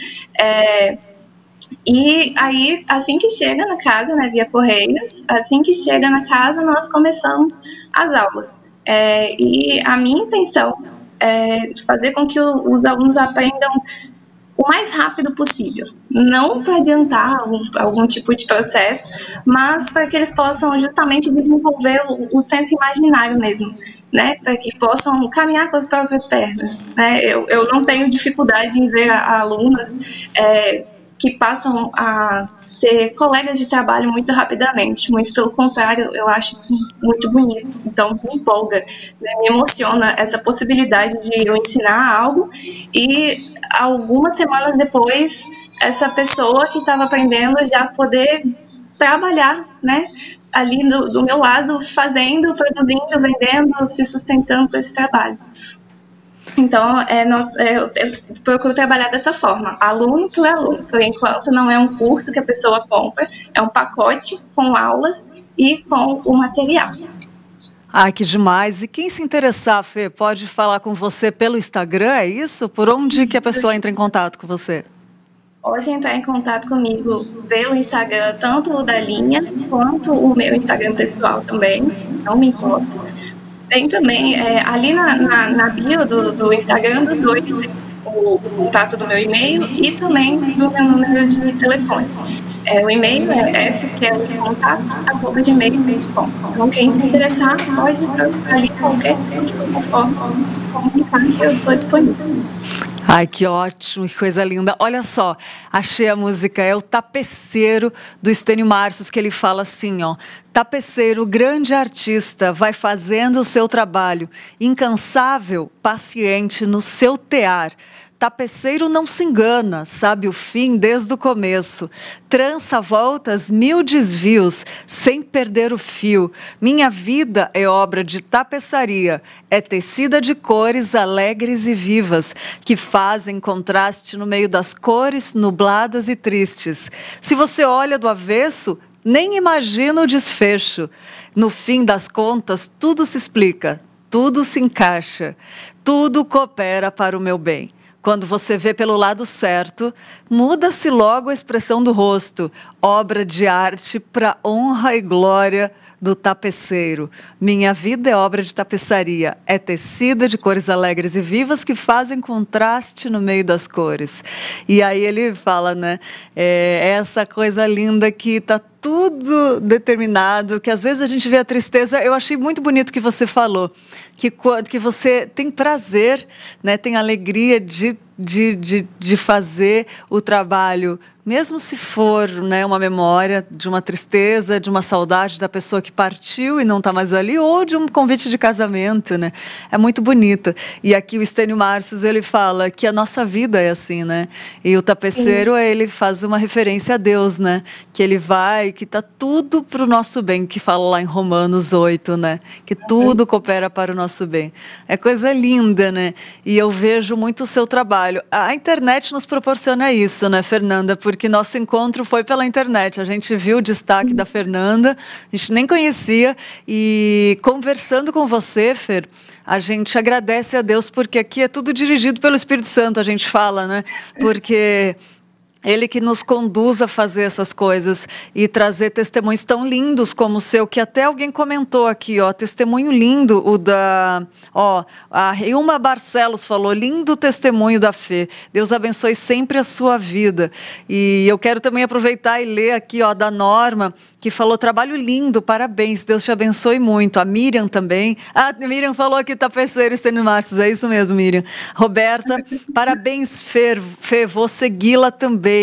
E aí, assim que chega na casa, né, via Correios, assim que chega na casa, nós começamos as aulas. E a minha intenção é fazer com que os alunos aprendam o mais rápido possível, não para adiantar algum tipo de processo, mas para que eles possam justamente desenvolver o senso imaginário mesmo, né, para que possam caminhar com as próprias pernas, né. Eu não tenho dificuldade em ver alunas que passam a ser colegas de trabalho muito rapidamente, muito pelo contrário, eu acho isso muito bonito, então me empolga, né, me emociona essa possibilidade de eu ensinar algo e algumas semanas depois essa pessoa que estava aprendendo já poder trabalhar, né, ali do meu lado, fazendo, produzindo, vendendo, se sustentando com esse trabalho. Então, eu procuro trabalhar dessa forma, aluno por aluno. Por enquanto, não é um curso que a pessoa compra, é um pacote com aulas e com o material. Que demais. E quem se interessar, Fê, pode falar com você pelo Instagram, é isso? Por onde que a pessoa entra em contato com você? Pode entrar em contato comigo pelo Instagram, tanto o da Linhas, quanto o meu Instagram pessoal também, não me importo. Tem também, ali na bio do Instagram dos dois, tem o contato do meu e-mail e também do meu número de telefone. O e-mail é fkelcontato@gmail.com. Então, quem se interessar, pode procurar ali qualquer tipo de plataforma, se comunicar, que eu estou disponível. Que ótimo, que coisa linda. Olha só, achei a música, é o Tapeceiro, do Estênio Márcios, que ele fala assim, ó: tapeceiro, grande artista, vai fazendo o seu trabalho, incansável, paciente no seu tear. Tapeceiro não se engana, sabe o fim desde o começo. Trança voltas, 1000 desvios, sem perder o fio. Minha vida é obra de tapeçaria, é tecida de cores alegres e vivas, que fazem contraste no meio das cores nubladas e tristes. Se você olha do avesso, nem imagina o desfecho. No fim das contas, tudo se explica, tudo se encaixa, tudo coopera para o meu bem. Quando você vê pelo lado certo, muda-se logo a expressão do rosto, obra de arte para honra e glória do tapeceiro. Minha vida é obra de tapeçaria, é tecida de cores alegres e vivas que fazem contraste no meio das cores. E aí ele fala, né, essa coisa linda que está tudo determinado, que às vezes a gente vê a tristeza. Eu achei muito bonito que você falou, que você tem prazer, né, tem alegria de de fazer o trabalho, mesmo se for, né, uma memória de uma tristeza, de uma saudade da pessoa que partiu e não está mais ali, ou de um convite de casamento, né? É muito bonito. E aqui o Estênio Márcios, ele fala que a nossa vida é assim, né? E o tapeceiro, ele faz uma referência a Deus, né? Que ele vai, que está tudo para o nosso bem, que fala lá em Romanos 8, né? Que tudo coopera para o nosso bem. É coisa linda, né? E eu vejo muito o seu trabalho. A internet nos proporciona isso, né, Fernanda? Porque nosso encontro foi pela internet. A gente viu o destaque da Fernanda, a gente nem conhecia, e conversando com você, Fer, a gente agradece a Deus, porque aqui é tudo dirigido pelo Espírito Santo, a gente fala, né? Porque Ele que nos conduz a fazer essas coisas e trazer testemunhos tão lindos como o seu, que até alguém comentou aqui, ó, testemunho lindo, o da, ó, a Ilma Barcelos falou, lindo testemunho da fé, Deus abençoe sempre a sua vida. E eu quero também aproveitar e ler aqui, ó, da Norma, que falou, trabalho lindo, parabéns, Deus te abençoe muito. A Miriam também, a Miriam falou aqui, tapeceiro, Estênio Márcios, é isso mesmo, Miriam. Roberta, parabéns, Fê, vou segui-la também.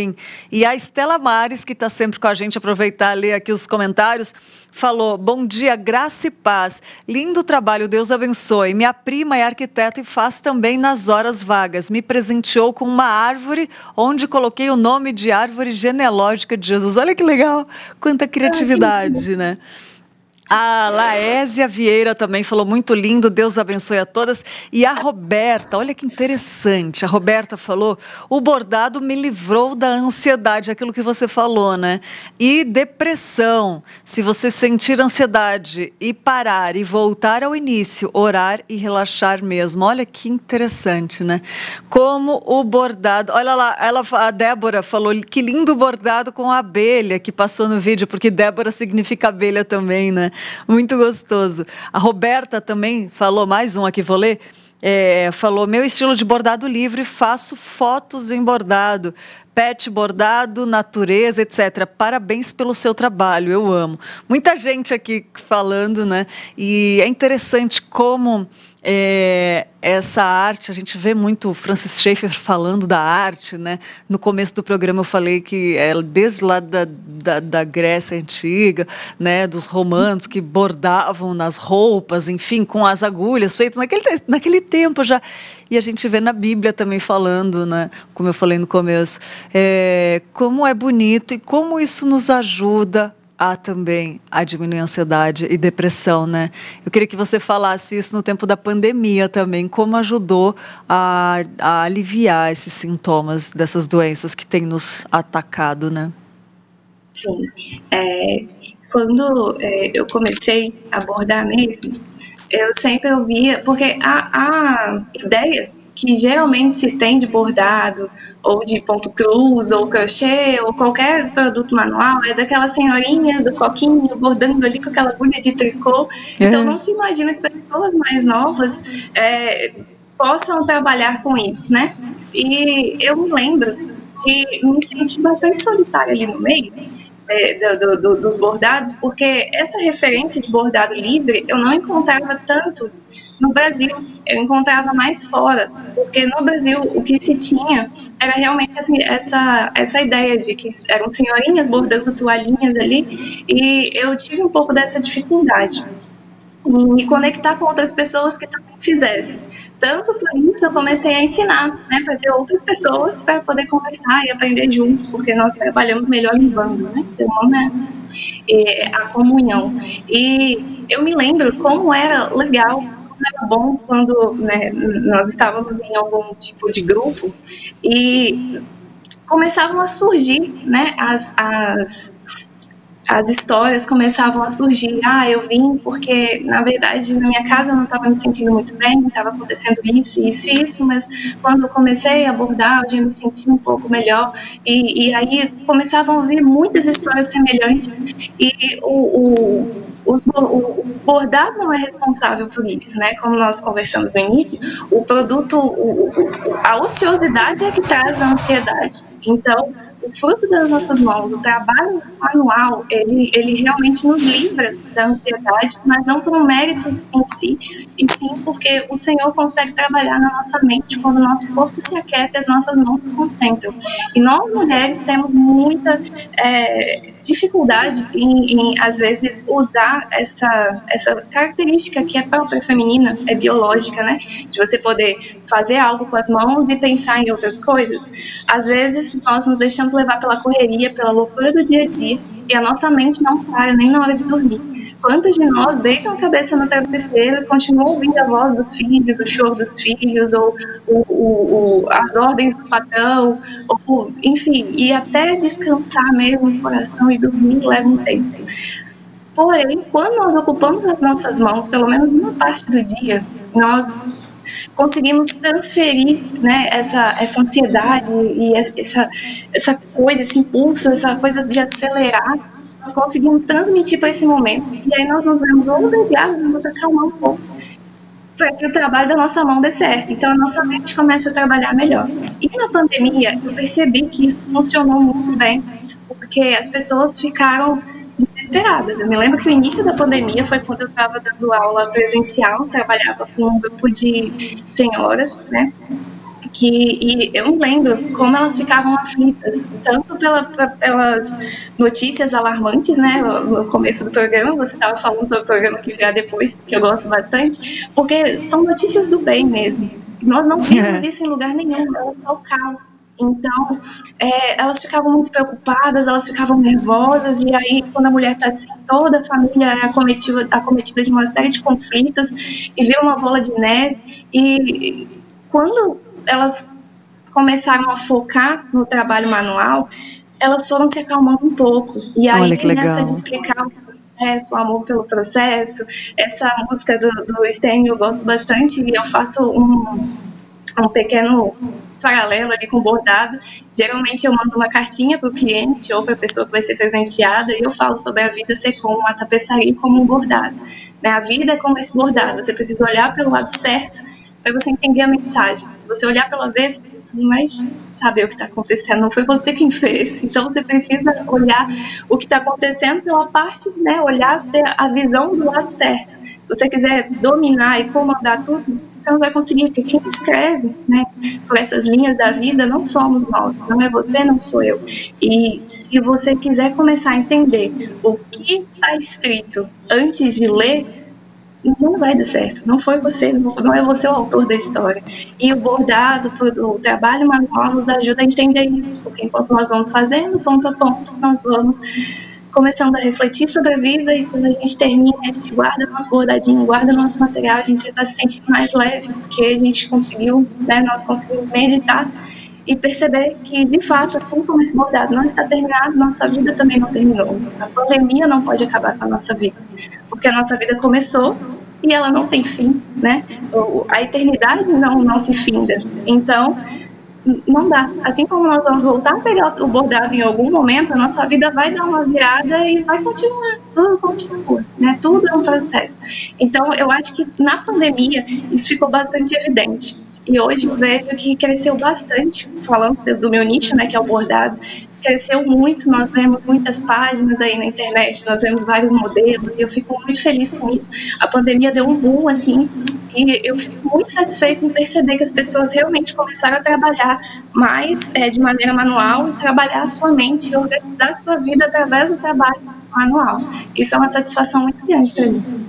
E a Estela Mares, que está sempre com a gente, aproveitar e ler aqui os comentários, falou, bom dia, graça e paz, lindo trabalho, Deus abençoe, minha prima é arquiteta e faz também nas horas vagas, me presenteou com uma árvore, onde coloquei o nome de árvore genealógica de Jesus, olha que legal, quanta criatividade, né? A Laésia Vieira também falou, muito lindo, Deus abençoe a todas. E a Roberta, olha que interessante, a Roberta falou, o bordado me livrou da ansiedade, aquilo que você falou, né? E depressão, se você sentir ansiedade e parar e voltar ao início, orar e relaxar mesmo. Olha que interessante, né? Como o bordado, olha lá, a Débora falou, que lindo bordado com a abelha que passou no vídeo, porque Débora significa abelha também, né? Muito gostoso. A Roberta também falou, mais um aqui, vou ler, falou, meu estilo de bordado livre, faço fotos em bordado, pet bordado, natureza, etc. Parabéns pelo seu trabalho, eu amo. Muita gente aqui falando, né? E é interessante como essa arte, a gente vê muito o Francis Schaeffer falando da arte, né? No começo do programa eu falei que desde lá da Grécia Antiga, né? Dos romanos que bordavam nas roupas, enfim, com as agulhas, feito naquele tempo já. E a gente vê na Bíblia também falando, né? Como eu falei no começo, como é bonito e como isso nos ajuda a diminuir a ansiedade e depressão, né? Eu queria que você falasse isso no tempo da pandemia também, como ajudou a aliviar esses sintomas dessas doenças que têm nos atacado, né? Sim. Quando eu comecei a bordar mesmo, eu sempre ouvia, porque a ideia que geralmente se tem de bordado, ou de ponto cruz, ou crochê, ou qualquer produto manual, é daquelas senhorinhas do coquinho bordando ali com aquela agulha de tricô. Então não se imagina que pessoas mais novas possam trabalhar com isso, né? E eu me lembro de me sentir bastante solitária ali no meio dos bordados, porque essa referência de bordado livre eu não encontrava tanto no Brasil, eu encontrava mais fora, porque no Brasil o que se tinha era realmente assim, essa ideia de que eram senhorinhas bordando toalhinhas ali, e eu tive um pouco dessa dificuldade em me conectar com outras pessoas que também fizessem. Tanto por isso eu comecei a ensinar, né, para ter outras pessoas para poder conversar e aprender juntos, porque nós trabalhamos melhor em bando, né, ser humano a comunhão. E eu me lembro como era legal, como era bom quando, né, nós estávamos em algum tipo de grupo e começavam a surgir, né, as histórias começavam a surgir. Eu vim porque, na verdade, na minha casa eu não estava me sentindo muito bem, estava acontecendo isso, mas quando eu comecei a abordar, eu já me senti um pouco melhor, e aí começavam a vir muitas histórias semelhantes, e o bordado não é responsável por isso, né? Como nós conversamos no início, o produto, a ociosidade é que traz a ansiedade. Então, o fruto das nossas mãos, o trabalho manual, ele realmente nos livra da ansiedade, mas não por um mérito em si, e sim porque o Senhor consegue trabalhar na nossa mente quando o nosso corpo se aquieta e as nossas mãos se concentram. E nós, mulheres, temos muita dificuldade em, às vezes, usar essa característica que é própria feminina, é biológica, né? De você poder fazer algo com as mãos e pensar em outras coisas. Às vezes, nós nos deixamos levar pela correria, pela loucura do dia a dia, e a nossa mente não para nem na hora de dormir. Quantas de nós deitam a cabeça no travesseiro e continuam ouvindo a voz dos filhos, o choro dos filhos, ou as ordens do patrão, ou, enfim, e até descansar mesmo o coração e dormir leva um tempo. Porém, quando nós ocupamos as nossas mãos, pelo menos uma parte do dia, nós conseguimos transferir, né, essa ansiedade e essa coisa, esse impulso, essa coisa de acelerar, nós conseguimos transmitir para esse momento, e aí nós nos vemos obrigados a nos acalmar um pouco para que o trabalho da nossa mão dê certo. Então a nossa mente começa a trabalhar melhor. E na pandemia eu percebi que isso funcionou muito bem, porque as pessoas ficaram desesperadas. Eu me lembro que o início da pandemia foi quando eu estava dando aula presencial, trabalhava com um grupo de senhoras, né? E eu me lembro como elas ficavam aflitas, tanto pelas notícias alarmantes, né, no começo do programa, você estava falando sobre o programa que virá depois, que eu gosto bastante, porque são notícias do bem mesmo. Nós não vimos isso em lugar nenhum, era só o caos. Então, elas ficavam muito preocupadas, elas ficavam nervosas, e aí, quando a mulher está assim, toda a família é acometida de uma série de conflitos, e vira uma bola de neve, e quando elas começaram a focar no trabalho manual, elas foram se acalmando um pouco. E aí, nessa de explicar o processo, o amor pelo processo, essa música do Stênio eu gosto bastante, e eu faço um pequeno paralelo ali com o bordado. Geralmente eu mando uma cartinha para o cliente ou para a pessoa que vai ser presenteada, e eu falo sobre a vida ser como uma tapeçaria e como um bordado, né? A vida é como esse bordado, você precisa olhar pelo lado certo para você entender a mensagem. Se você olhar pela vez, você não vai saber o que está acontecendo, não foi você quem fez. Então você precisa olhar o que está acontecendo pela parte, né, olhar, ter a visão do lado certo. Se você quiser dominar e comandar tudo, você não vai conseguir, porque quem escreve, né, por essas linhas da vida não somos nós, não é você, não sou eu. E se você quiser começar a entender o que está escrito antes de ler, não vai dar certo, não foi você, não é você o autor da história. E o bordado, o trabalho manual nos ajuda a entender isso, porque enquanto nós vamos fazendo ponto a ponto, nós vamos começando a refletir sobre a vida, e quando a gente termina, a gente guarda nosso bordadinho, guarda nosso material, a gente já está se sentindo mais leve, porque a gente conseguiu, né, nós conseguimos meditar e perceber que, de fato, assim como esse bordado não está terminado, nossa vida também não terminou. A pandemia não pode acabar com a nossa vida, porque a nossa vida começou e ela não tem fim, né? A eternidade não se finda. Então, não dá. Assim como nós vamos voltar a pegar o bordado em algum momento, a nossa vida vai dar uma virada e vai continuar. Tudo continua, né? Tudo é um processo. Então, eu acho que na pandemia isso ficou bastante evidente. E hoje eu vejo que cresceu bastante, falando do meu nicho, né, que é o bordado, cresceu muito, nós vemos muitas páginas aí na internet, nós vemos vários modelos, e eu fico muito feliz com isso. A pandemia deu um boom, assim, e eu fico muito satisfeita em perceber que as pessoas realmente começaram a trabalhar mais de maneira manual, e trabalhar a sua mente e organizar a sua vida através do trabalho manual. Isso é uma satisfação muito grande para mim.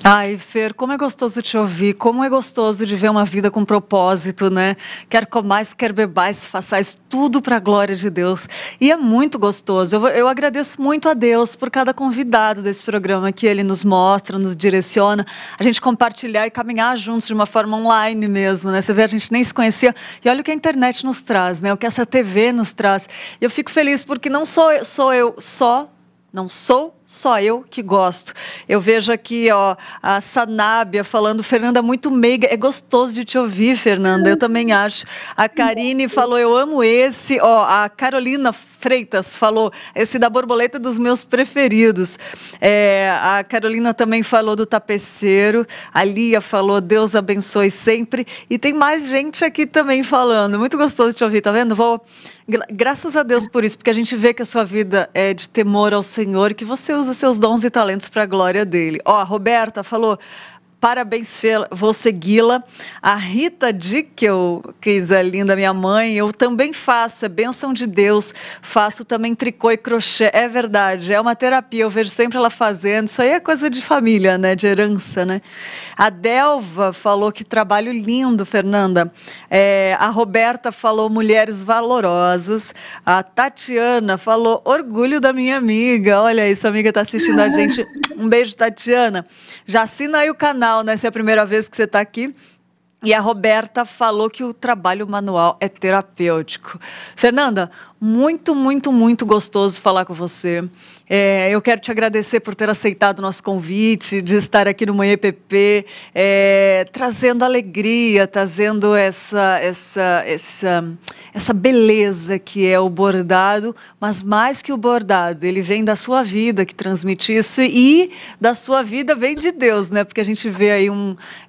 Ai, Fer, como é gostoso te ouvir, como é gostoso de ver uma vida com propósito, né? Quer comais, quer bebais, façais tudo para a glória de Deus. E é muito gostoso. Eu agradeço muito a Deus por cada convidado desse programa que Ele nos mostra, nos direciona, a gente compartilhar e caminhar juntos de uma forma online mesmo, né? Você vê, a gente nem se conhecia, e olha o que a internet nos traz, né? O que essa TV nos traz. E eu fico feliz porque não sou eu só, não sou só eu que gosto. Eu vejo aqui, ó, a Sanábia falando, Fernanda, muito meiga. É gostoso de te ouvir, Fernanda, eu também acho. A Karine falou, eu amo esse. Ó, a Carolina Freitas falou, esse da borboleta é dos meus preferidos. A Carolina também falou do tapeceiro. A Lia falou, Deus abençoe sempre. E tem mais gente aqui também falando. Muito gostoso de te ouvir, tá vendo? Graças a Deus por isso, porque a gente vê que a sua vida é de temor ao Senhor e que você usa seus dons e talentos para a glória dele. Ó, a Roberta falou, parabéns, Fê, vou segui-la. A Rita Dickel, que é linda, minha mãe, eu também faço, é bênção de Deus, faço também tricô e crochê, é verdade, é uma terapia, eu vejo sempre ela fazendo, isso aí é coisa de família, né, de herança, né. A Delva falou que trabalho lindo, Fernanda. A Roberta falou mulheres valorosas. A Tatiana falou orgulho da minha amiga, olha isso, a amiga está assistindo a gente, um beijo, Tatiana. Já assina aí o canal, né? Se é a primeira vez que você está aqui. E a Roberta falou que o trabalho manual é terapêutico. Fernanda, muito, muito, muito gostoso falar com você. Eu quero te agradecer por ter aceitado o nosso convite, de estar aqui no Manhã EPP, trazendo alegria, trazendo essa beleza que é o bordado, mas mais que o bordado, ele vem da sua vida que transmite isso e da sua vida vem de Deus, né? Porque a gente vê aí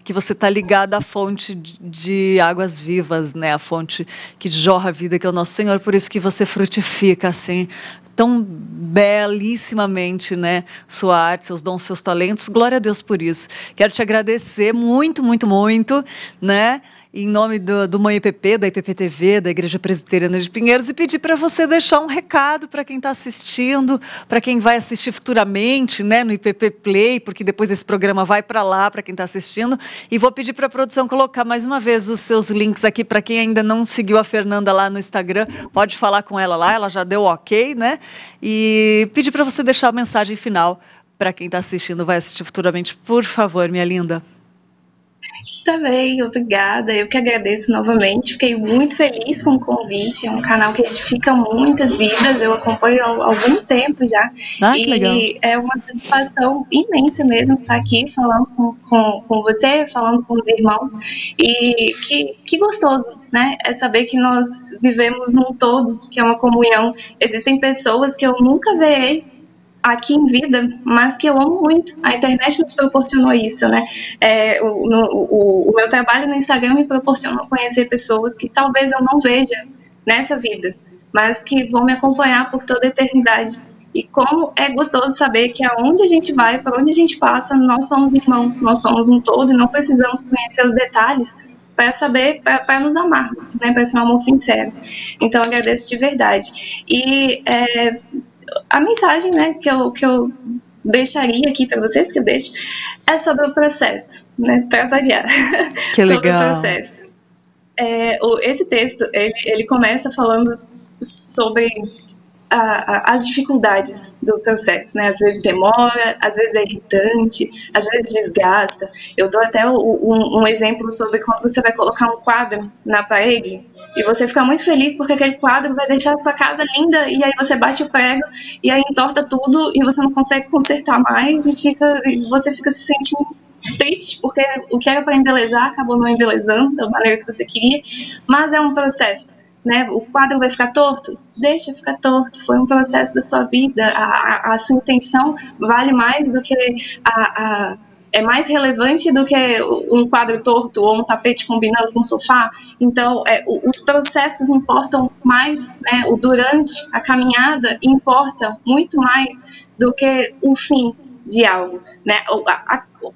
que você está ligado à fonte de águas vivas, né? A fonte que jorra a vida, que é o nosso Senhor, por isso que você frutifica assim, tão belíssimamente, né? Sua arte, seus dons, seus talentos. Glória a Deus por isso. Quero te agradecer muito, muito, muito, né? Em nome do Manhã EPP, da IPP-TV, da Igreja Presbiteriana de Pinheiros, e pedir para você deixar um recado para quem está assistindo, para quem vai assistir futuramente, né, no IPP Play, porque depois esse programa vai para lá, para quem está assistindo, e vou pedir para a produção colocar mais uma vez os seus links aqui, para quem ainda não seguiu a Fernanda lá no Instagram, pode falar com ela lá, ela já deu ok, né, e pedir para você deixar a mensagem final para quem está assistindo, vai assistir futuramente, por favor, minha linda. Tá bem, obrigada. Eu que agradeço novamente. Fiquei muito feliz com o convite. É um canal que edifica muitas vidas. Eu acompanho há algum tempo já. Que legal. É uma satisfação imensa mesmo estar aqui falando com você, falando com os irmãos. E que gostoso, né? É saber que nós vivemos num todo, que é uma comunhão. Existem pessoas que eu nunca verei aqui em vida, mas que eu amo muito. A internet nos proporcionou isso, né? O meu trabalho no Instagram me proporcionou conhecer pessoas que talvez eu não veja nessa vida, mas que vão me acompanhar por toda a eternidade. E como é gostoso saber que aonde a gente vai, por onde a gente passa, nós somos irmãos, nós somos um todo e não precisamos conhecer os detalhes para saber, para nos amarmos, né? Para ser um amor sincero. Então, eu agradeço de verdade. E a mensagem, né, que eu deixaria aqui para vocês, que eu deixo, é sobre o processo, né, para variar. Que legal. Sobre o processo. Esse texto, ele começa falando sobre as dificuldades do processo, né? Às vezes demora, às vezes é irritante, às vezes desgasta. Eu dou até um exemplo sobre quando você vai colocar um quadro na parede e você fica muito feliz porque aquele quadro vai deixar a sua casa linda e aí você bate o prego e aí entorta tudo e você não consegue consertar mais e você fica se sentindo triste porque o que era para embelezar acabou não embelezando da maneira que você queria, mas é um processo. Né? O quadro vai ficar torto? Deixa ficar torto, foi um processo da sua vida, a sua intenção vale mais do que é mais relevante do que um quadro torto ou um tapete combinando com um sofá. Então, os processos importam mais, né? O durante, a caminhada importa muito mais do que o fim de algo, né?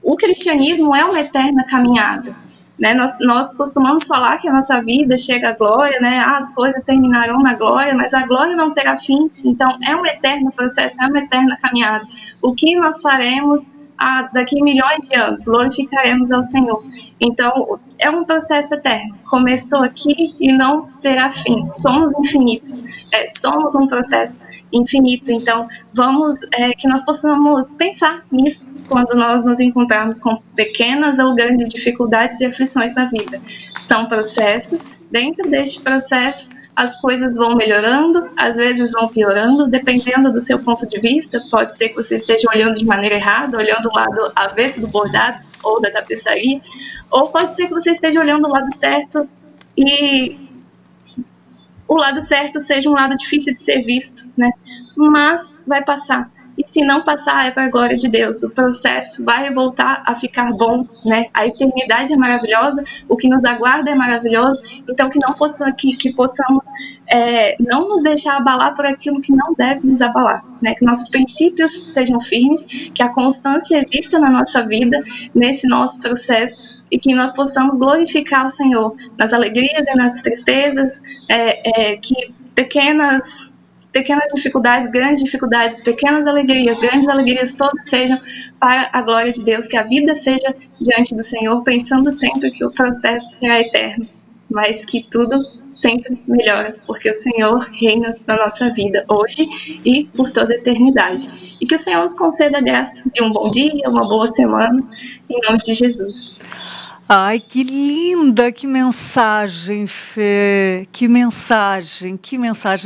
O cristianismo é uma eterna caminhada. Né, nós costumamos falar que a nossa vida chega à glória, né, as coisas terminarão na glória, mas a glória não terá fim, então é um eterno processo, é uma eterna caminhada. O que nós faremos daqui a milhões de anos? Glorificaremos ao Senhor. Então, é um processo eterno. Começou aqui e não terá fim. Somos infinitos. Somos um processo infinito. Então, que nós possamos pensar nisso quando nós nos encontrarmos com pequenas ou grandes dificuldades e aflições na vida. São processos. Dentro deste processo, as coisas vão melhorando, às vezes vão piorando, dependendo do seu ponto de vista. Pode ser que você esteja olhando de maneira errada, olhando o lado avesso do bordado ou da tapeçaria, ou pode ser que você esteja olhando o lado certo e o lado certo seja um lado difícil de ser visto, né? Mas vai passar. E se não passar, é para a glória de Deus. O processo vai voltar a ficar bom, né? A eternidade é maravilhosa, o que nos aguarda é maravilhoso. Então, que possamos não nos deixar abalar por aquilo que não deve nos abalar, né? Que nossos princípios sejam firmes, que a constância exista na nossa vida, nesse nosso processo, e que nós possamos glorificar o Senhor nas alegrias e nas tristezas, que pequenas dificuldades, grandes dificuldades, pequenas alegrias, grandes alegrias, todas sejam para a glória de Deus, que a vida seja diante do Senhor, pensando sempre que o processo será eterno, mas que tudo sempre melhora, porque o Senhor reina na nossa vida hoje e por toda a eternidade. E que o Senhor nos conceda a graça de um bom dia, uma boa semana, em nome de Jesus. Ai, que linda, que mensagem, Fê, que mensagem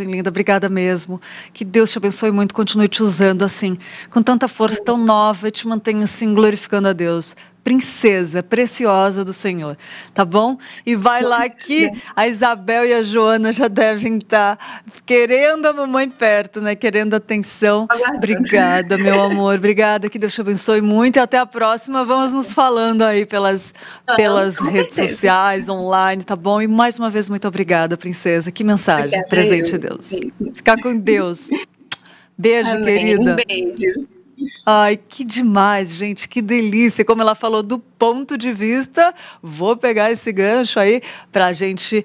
linda, obrigada mesmo, que Deus te abençoe muito, continue te usando assim, com tanta força, tão nova, e te mantenha assim, glorificando a Deus. Princesa preciosa do Senhor, tá bom? E vai lá que a Isabel e a Joana já devem estar querendo a mamãe perto, né? Querendo atenção. Obrigada, meu amor, obrigada, que Deus te abençoe muito e até a próxima. Vamos nos falando aí pelas redes sociais, online, tá bom? E mais uma vez, muito obrigada, princesa. Que mensagem, obrigada, presente de Deus. Ficar com Deus. Beijo, amém, querida. Um beijo. Ai, que demais, gente, que delícia. Como ela falou, do ponto de vista, vou pegar esse gancho aí para a gente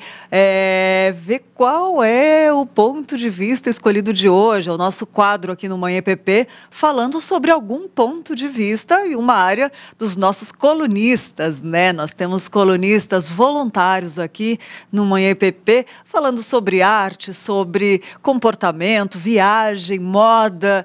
ver qual é o ponto de vista escolhido de hoje, o nosso quadro aqui no Manhã EPP, falando sobre algum ponto de vista e uma área dos nossos colunistas, né? Nós temos colunistas voluntários aqui no Manhã EPP, falando sobre arte, sobre comportamento, viagem, moda,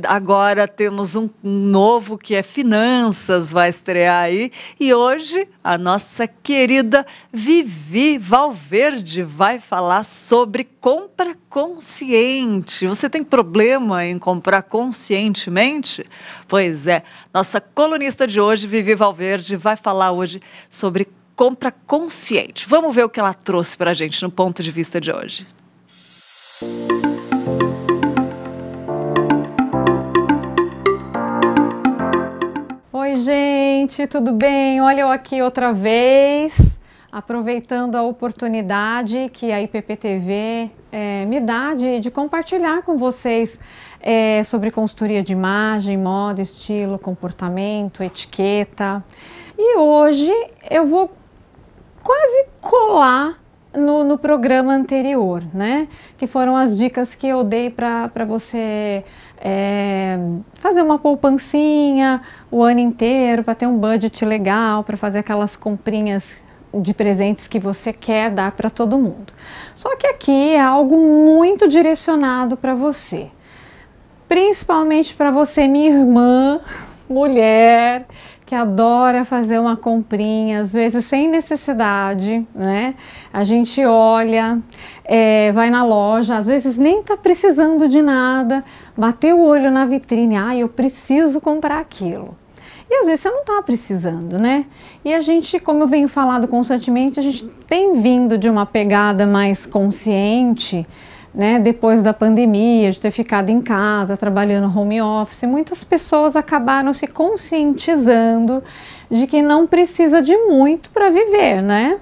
agora temos um novo que é finanças, vai estrear aí. E hoje a nossa querida Vivi Valverde vai falar sobre compra consciente. Você tem problema em comprar conscientemente? Pois é, nossa colunista de hoje, Vivi Valverde, vai falar hoje sobre compra consciente. Vamos ver o que ela trouxe para a gente no ponto de vista de hoje. Oi, gente, tudo bem? Olha eu aqui outra vez, aproveitando a oportunidade que a IPP-TV me dá de compartilhar com vocês sobre consultoria de imagem, moda, estilo, comportamento, etiqueta. E hoje eu vou quase colar no programa anterior, né? Que foram as dicas que eu dei para você fazer uma poupancinha o ano inteiro, para ter um budget legal, para fazer aquelas comprinhas de presentes que você quer dar para todo mundo. Só que aqui é algo muito direcionado para você, principalmente para você, minha irmã, mulher, que adora fazer uma comprinha, às vezes sem necessidade, né? A gente olha, vai na loja, às vezes nem tá precisando de nada, bateu o olho na vitrine, eu preciso comprar aquilo. E às vezes você não tá precisando, né? E a gente, como eu venho falando constantemente, a gente tem vindo de uma pegada mais consciente, né, depois da pandemia, de ter ficado em casa, trabalhando home office, muitas pessoas acabaram se conscientizando de que não precisa de muito para viver, né?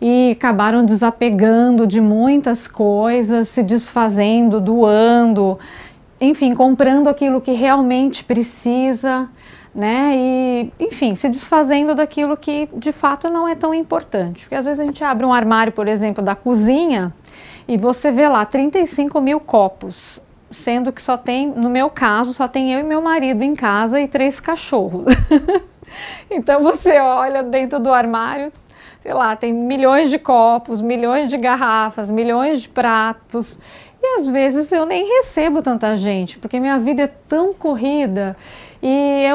E acabaram desapegando de muitas coisas, se desfazendo, doando, enfim, comprando aquilo que realmente precisa, né? E, enfim, se desfazendo daquilo que de fato não é tão importante. Porque às vezes a gente abre um armário, por exemplo, da cozinha, e você vê lá 35 mil copos, sendo que só tem, no meu caso, só tem eu e meu marido em casa e 3 cachorros. Então você olha dentro do armário, sei lá, tem milhões de copos, milhões de garrafas, milhões de pratos. E às vezes eu nem recebo tanta gente, porque minha vida é tão corrida E é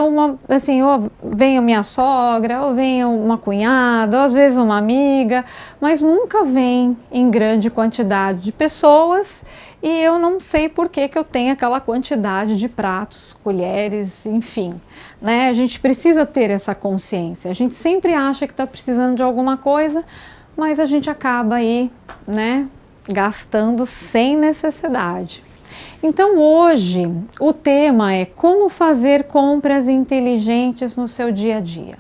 assim, ou vem a minha sogra, ou vem uma cunhada, ou às vezes uma amiga, mas nunca vem em grande quantidade de pessoas, e eu não sei por que eu tenho aquela quantidade de pratos, colheres, enfim, né? A gente precisa ter essa consciência. A gente sempre acha que está precisando de alguma coisa, mas a gente acaba aí, né, gastando sem necessidade. Então hoje o tema é como fazer compras inteligentes no seu dia a dia.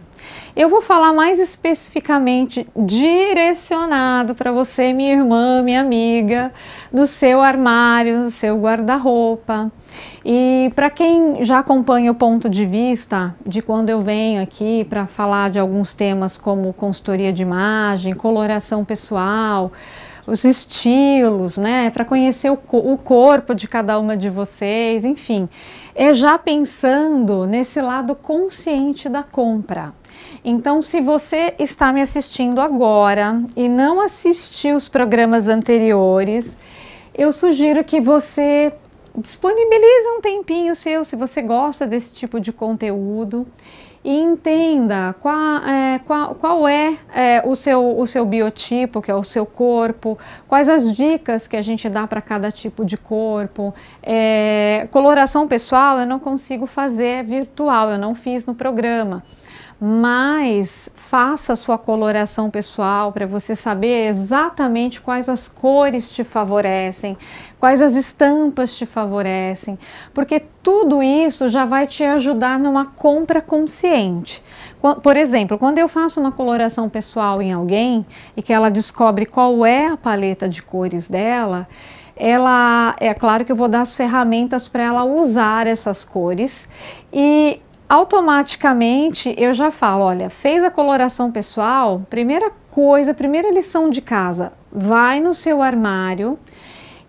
Eu vou falar mais especificamente direcionado para você, minha irmã, minha amiga, do seu armário, do seu guarda-roupa. E para quem já acompanha o ponto de vista de quando eu venho aqui para falar de alguns temas como consultoria de imagem, coloração pessoal, os estilos, né, para conhecer o corpo de cada uma de vocês, enfim, é já pensando nesse lado consciente da compra. Então, se você está me assistindo agora e não assistiu os programas anteriores, eu sugiro que você disponibilize um tempinho seu, se você gosta desse tipo de conteúdo, e entenda qual é o seu biotipo, que é o seu corpo, quais as dicas que a gente dá para cada tipo de corpo. Coloração pessoal eu não consigo fazer virtual, eu não fiz no programa. Mas faça a sua coloração pessoal para você saber exatamente quais as cores te favorecem, quais as estampas te favorecem, porque tudo isso já vai te ajudar numa compra consciente. Por exemplo, quando eu faço uma coloração pessoal em alguém e que ela descobre qual é a paleta de cores dela, é claro que eu vou dar as ferramentas para ela usar essas cores e automaticamente eu já falo, olha, fez a coloração pessoal, primeira lição de casa, vai no seu armário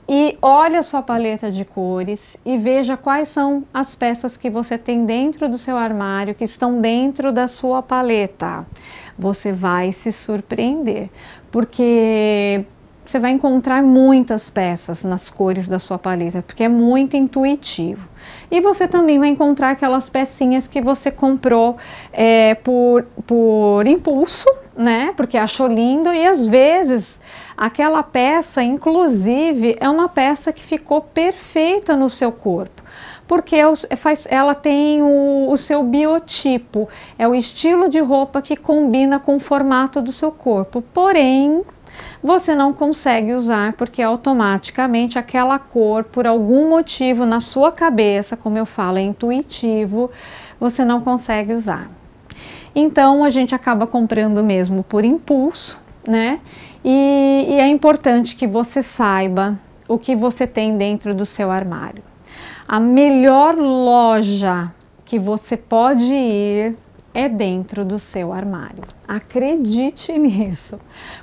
e olha a sua paleta de cores e veja quais são as peças que você tem dentro do seu armário, que estão dentro da sua paleta. Você vai se surpreender, porque você vai encontrar muitas peças nas cores da sua paleta, porque é muito intuitivo. E você também vai encontrar aquelas pecinhas que você comprou por impulso, né? Porque achou lindo, e às vezes aquela peça, inclusive, é uma peça que ficou perfeita no seu corpo. Porque ela tem o seu biotipo, é o estilo de roupa que combina com o formato do seu corpo. Porém, você não consegue usar porque automaticamente aquela cor, por algum motivo na sua cabeça, como eu falo, é intuitivo, você não consegue usar. Então a gente acaba comprando mesmo por impulso, né? E é importante que você saiba o que você tem dentro do seu armário. A melhor loja que você pode ir é dentro do seu armário. Acredite nisso,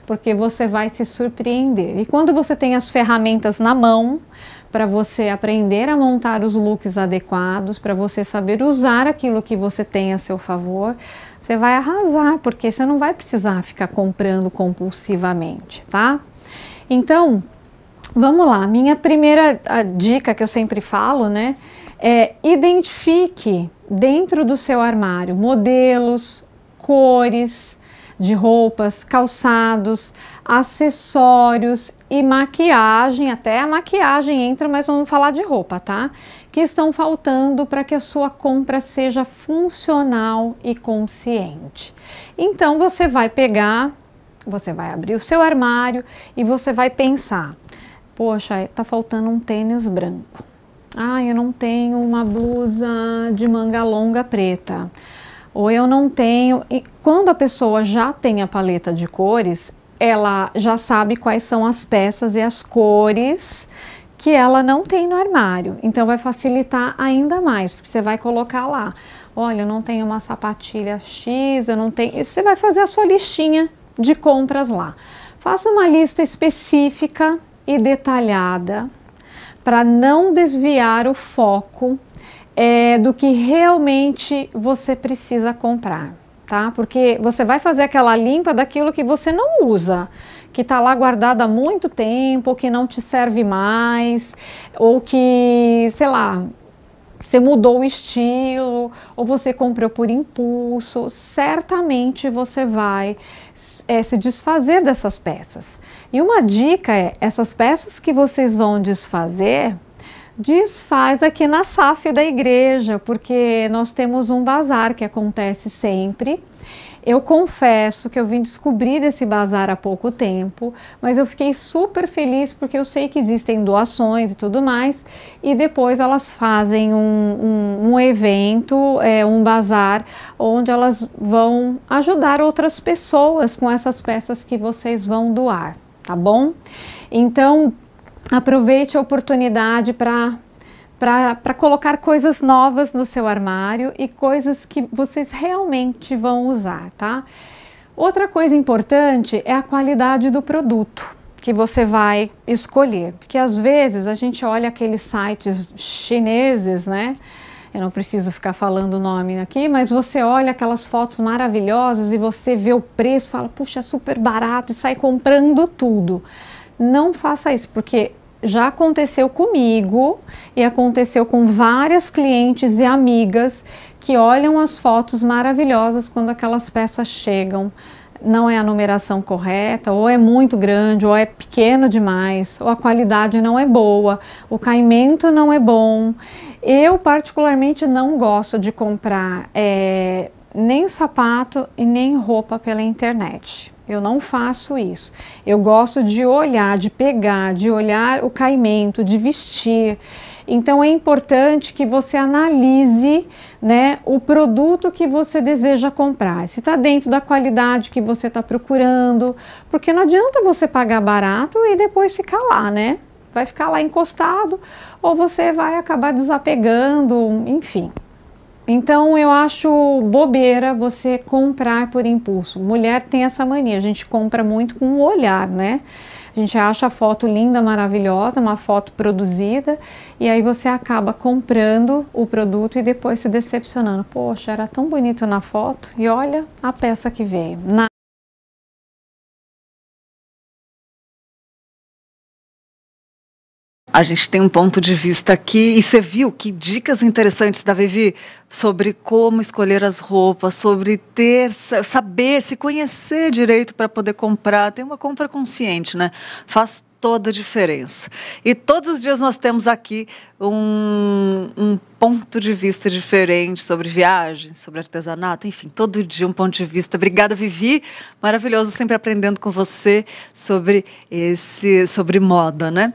porque você vai se surpreender. E quando você tem as ferramentas na mão, para você aprender a montar os looks adequados, para você saber usar aquilo que você tem a seu favor, você vai arrasar, porque você não vai precisar ficar comprando compulsivamente, tá? Então, vamos lá. Minha primeira dica que eu sempre falo, né, é identifique dentro do seu armário modelos, cores de roupas, calçados, acessórios e maquiagem, até a maquiagem entra, mas vamos falar de roupa, tá? Que estão faltando para que a sua compra seja funcional e consciente. Então você vai abrir o seu armário e você vai pensar, poxa, tá faltando um tênis branco. Ah, eu não tenho uma blusa de manga longa preta. Ou eu não tenho... E quando a pessoa já tem a paleta de cores, ela já sabe quais são as peças e as cores que ela não tem no armário. Então vai facilitar ainda mais, porque você vai colocar lá, olha, eu não tenho uma sapatilha X, eu não tenho... E você vai fazer a sua listinha de compras lá. Faça uma lista específica e detalhada, para não desviar o foco do que realmente você precisa comprar, tá? Porque você vai fazer aquela limpa daquilo que você não usa, que está lá guardado há muito tempo, ou que não te serve mais, ou que, sei lá, você mudou o estilo, ou você comprou por impulso, certamente você vai se desfazer dessas peças. E uma dica é, essas peças que vocês vão desfazer, desfaz aqui na SAF da igreja, porque nós temos um bazar que acontece sempre. Eu confesso que eu vim descobrir esse bazar há pouco tempo, mas eu fiquei super feliz porque eu sei que existem doações e tudo mais, e depois elas fazem um evento, um bazar, onde elas vão ajudar outras pessoas com essas peças que vocês vão doar, tá bom? Então, aproveite a oportunidade para colocar coisas novas no seu armário e coisas que vocês realmente vão usar, tá? Outra coisa importante é a qualidade do produto que você vai escolher, porque às vezes a gente olha aqueles sites chineses, né? Eu não preciso ficar falando o nome aqui, mas você olha aquelas fotos maravilhosas e você vê o preço, fala, puxa, é super barato e sai comprando tudo. Não faça isso, porque já aconteceu comigo e aconteceu com várias clientes e amigas que olham as fotos maravilhosas quando aquelas peças chegam. Não é a numeração correta, ou é muito grande, ou é pequeno demais, ou a qualidade não é boa, o caimento não é bom. Eu particularmente não gosto de comprar nem sapato e nem roupa pela internet. Eu não faço isso. Eu gosto de olhar, de pegar, de olhar o caimento, de vestir. Então é importante que você analise, né, o produto que você deseja comprar. Se está dentro da qualidade que você está procurando, porque não adianta você pagar barato e depois ficar lá, né? Vai ficar lá encostado ou você vai acabar desapegando, enfim. Então eu acho bobeira você comprar por impulso. Mulher tem essa mania, a gente compra muito com o olhar, né? A gente acha a foto linda, maravilhosa, uma foto produzida, e aí você acaba comprando o produto e depois se decepcionando. Poxa, era tão bonito na foto e olha a peça que veio. A gente tem um ponto de vista aqui, e você viu que dicas interessantes da Vivi sobre como escolher as roupas, sobre saber, se conhecer direito para poder comprar. Tem uma compra consciente, né? Faz toda a diferença. E todos os dias nós temos aqui um ponto de vista diferente sobre viagens, sobre artesanato, enfim, todo dia um ponto de vista. Obrigada, Vivi. Maravilhoso sempre aprendendo com você sobre moda, né?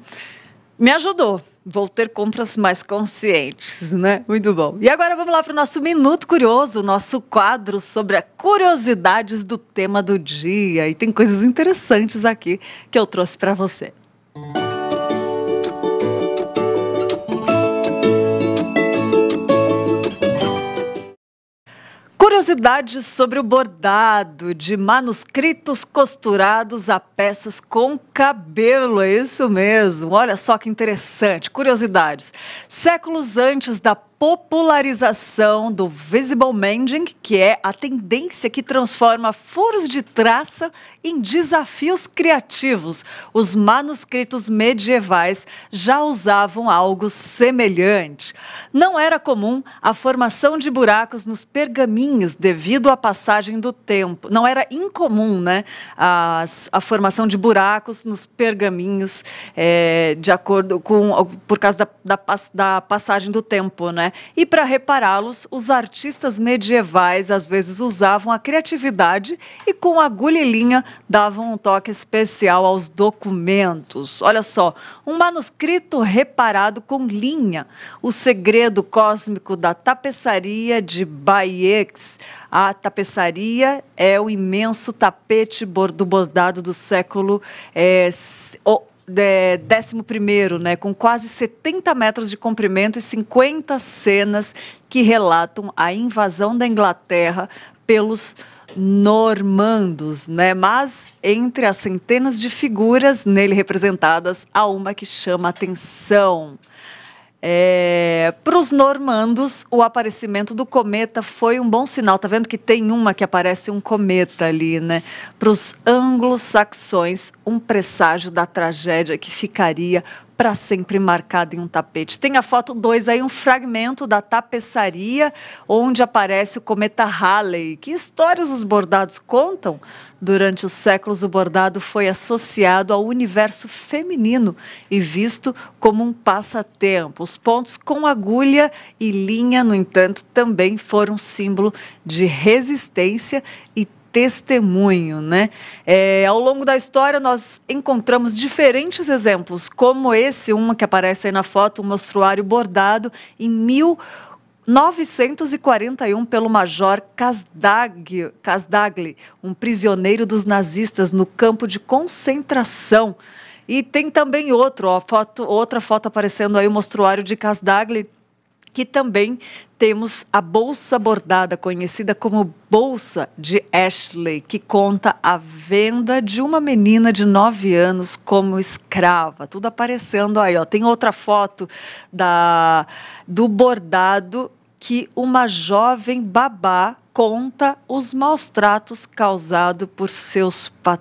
Me ajudou. Vou ter compras mais conscientes, né? Muito bom. E agora vamos lá para o nosso Minuto Curioso, nosso quadro sobre as curiosidades do tema do dia. E tem coisas interessantes aqui que eu trouxe para você. Curiosidades sobre o bordado de manuscritos costurados a peças com cabelo, é isso mesmo. Olha só que interessante, curiosidades. Séculos antes da popularização do visible mending, que é a tendência que transforma furos de traça em desafios criativos, os manuscritos medievais já usavam algo semelhante. Não era comum a formação de buracos nos pergaminhos devido à passagem do tempo. Não era incomum, né, a formação de buracos nos pergaminhos de acordo com, por causa da passagem do tempo, né? E para repará-los, os artistas medievais às vezes usavam a criatividade e com agulha e linha davam um toque especial aos documentos. Olha só, um manuscrito reparado com linha, o segredo cósmico da tapeçaria de Bayeux. A tapeçaria é o imenso tapete do bordado do século XI, né, com quase 70 metros de comprimento e 50 cenas que relatam a invasão da Inglaterra pelos normandos, né? Mas entre as centenas de figuras nele representadas, há uma que chama a atenção. Para os normandos, o aparecimento do cometa foi um bom sinal. Tá vendo que tem uma que aparece um cometa ali, né? Para os anglo-saxões, um presságio da tragédia que ficaria para sempre marcada em um tapete. Tem a foto 2 aí, um fragmento da tapeçaria onde aparece o cometa Halley. Que histórias os bordados contam? Durante os séculos, o bordado foi associado ao universo feminino e visto como um passatempo. Os pontos com agulha e linha, no entanto, também foram símbolo de resistência e testemunho, né? Ao longo da história, nós encontramos diferentes exemplos, como esse, uma que aparece aí na foto, um mostruário bordado em 1941 pelo Major Kasdagli, um prisioneiro dos nazistas no campo de concentração. E tem também outra foto aparecendo aí, o mostruário de Kasdagli, que também temos a bolsa bordada, conhecida como Bolsa de Ashley, que conta a venda de uma menina de 9 anos como escrava. Tudo aparecendo aí, ó. Tem outra foto do bordado que uma jovem babá conta os maus tratos causados por seus patrões.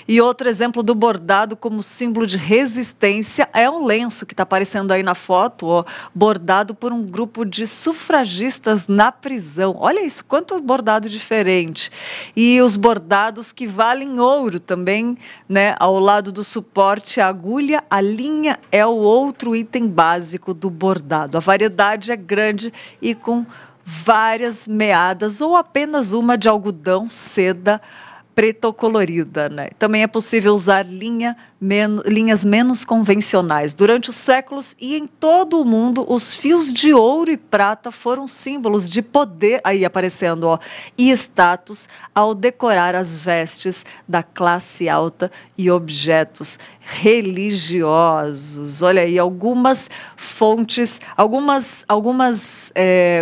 E outro exemplo do bordado como símbolo de resistência é um lenço que está aparecendo aí na foto, ó, bordado por um grupo de sufragistas na prisão. Olha isso, quanto bordado diferente. E os bordados que valem ouro também, né? Ao lado do suporte, a agulha, a linha é o outro item básico do bordado. A variedade é grande e com várias meadas ou apenas uma de algodão, seda, preta ou colorida, né? Também é possível usar linhas menos convencionais. Durante os séculos e em todo o mundo, os fios de ouro e prata foram símbolos de poder, aí aparecendo, ó, e status ao decorar as vestes da classe alta e objetos religiosos. Olha aí, algumas fontes, algumas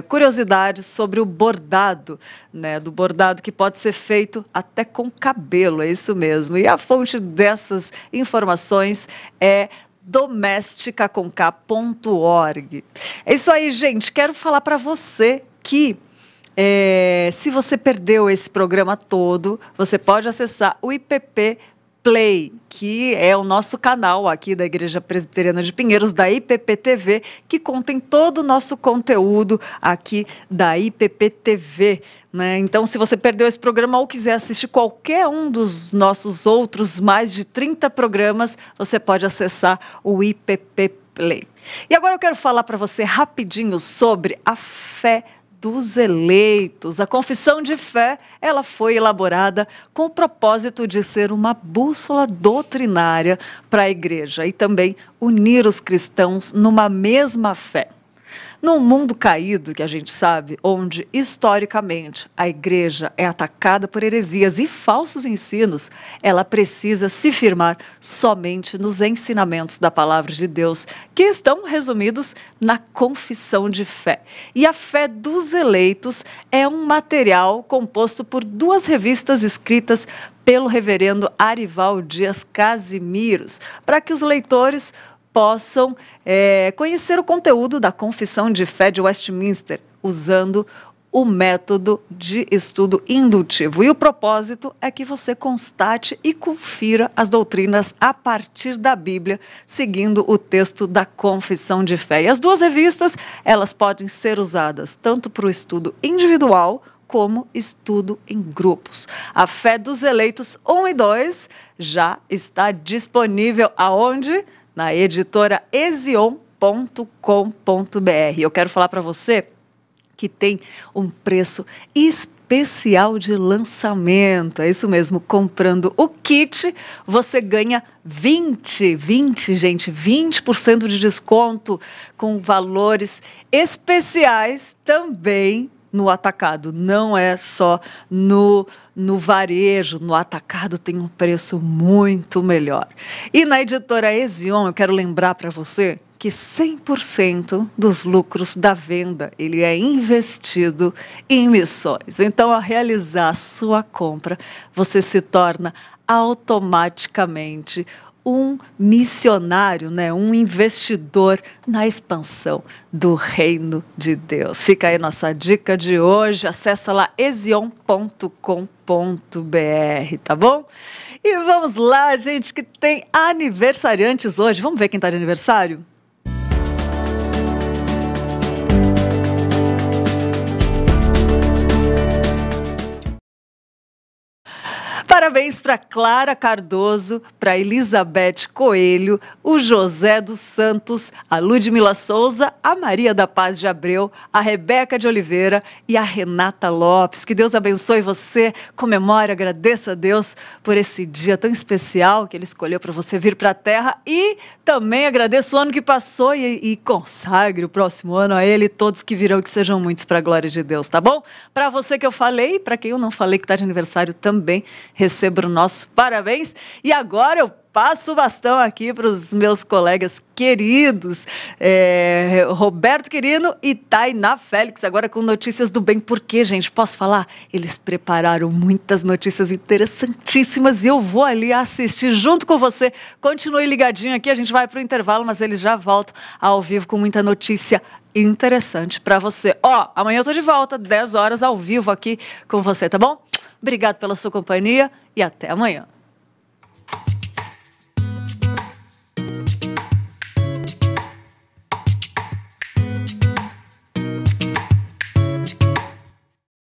curiosidades sobre o bordado, né? Do bordado que pode ser feito até com cabelo, é isso mesmo. E a fonte dessas informações é domesticacomk.org. É isso aí, gente. Quero falar para você que se você perdeu esse programa todo, você pode acessar o IPP Play, que é o nosso canal aqui da Igreja Presbiteriana de Pinheiros, da IPP-TV, que contém todo o nosso conteúdo aqui da IPP-TV. Né? Então, se você perdeu esse programa ou quiser assistir qualquer um dos nossos outros mais de 30 programas, você pode acessar o IPP Play. E agora eu quero falar para você rapidinho sobre a fé dos eleitos. A confissão de fé, ela foi elaborada com o propósito de ser uma bússola doutrinária para a igreja e também unir os cristãos numa mesma fé. Num mundo caído, que a gente sabe, onde, historicamente, a igreja é atacada por heresias e falsos ensinos, ela precisa se firmar somente nos ensinamentos da palavra de Deus, que estão resumidos na confissão de fé. E a fé dos eleitos é um material composto por 2 revistas escritas pelo reverendo Arival Dias Casimiros, para que os leitores possam conhecer o conteúdo da Confissão de Fé de Westminster, usando o método de estudo indutivo. E o propósito é que você constate e confira as doutrinas a partir da Bíblia, seguindo o texto da Confissão de Fé. E as 2 revistas, elas podem ser usadas tanto para o estudo individual, como estudo em grupos. A Fé dos Eleitos 1 e 2 já está disponível aonde? Na editora ezion.com.br. Eu quero falar para você que tem um preço especial de lançamento. É isso mesmo, comprando o kit, você ganha 20% de desconto com valores especiais também no atacado. Não é só no varejo, no atacado tem um preço muito melhor. E na editora Ezion, eu quero lembrar para você que 100% dos lucros da venda, ele é investido em missões. Então, ao realizar a sua compra, você se torna automaticamente um missionário, né? Um investidor na expansão do reino de Deus. Fica aí nossa dica de hoje. Acessa lá ezion.com.br, tá bom? E vamos lá, gente, que tem aniversariantes hoje. Vamos ver quem está de aniversário? Parabéns para Clara Cardoso, para Elizabeth Coelho, o José dos Santos, a Ludmila Souza, a Maria da Paz de Abreu, a Rebeca de Oliveira e a Renata Lopes. Que Deus abençoe você, comemore, agradeça a Deus por esse dia tão especial que Ele escolheu para você vir para a Terra, e também agradeço o ano que passou e consagre o próximo ano a Ele e todos que virão, que sejam muitos para a glória de Deus, tá bom? Para você que eu falei, para quem eu não falei que está de aniversário também, receba o nosso parabéns. E agora eu passo o bastão aqui para os meus colegas queridos, Roberto Quirino e Tainá Félix, agora com notícias do bem. Porque, gente, posso falar? Eles prepararam muitas notícias interessantíssimas e eu vou ali assistir junto com você. Continue ligadinho aqui, a gente vai para o intervalo, mas eles já voltam ao vivo com muita notícia interessante para você. Amanhã eu tô de volta, 10 horas ao vivo aqui com você, tá bom? Obrigado pela sua companhia e até amanhã.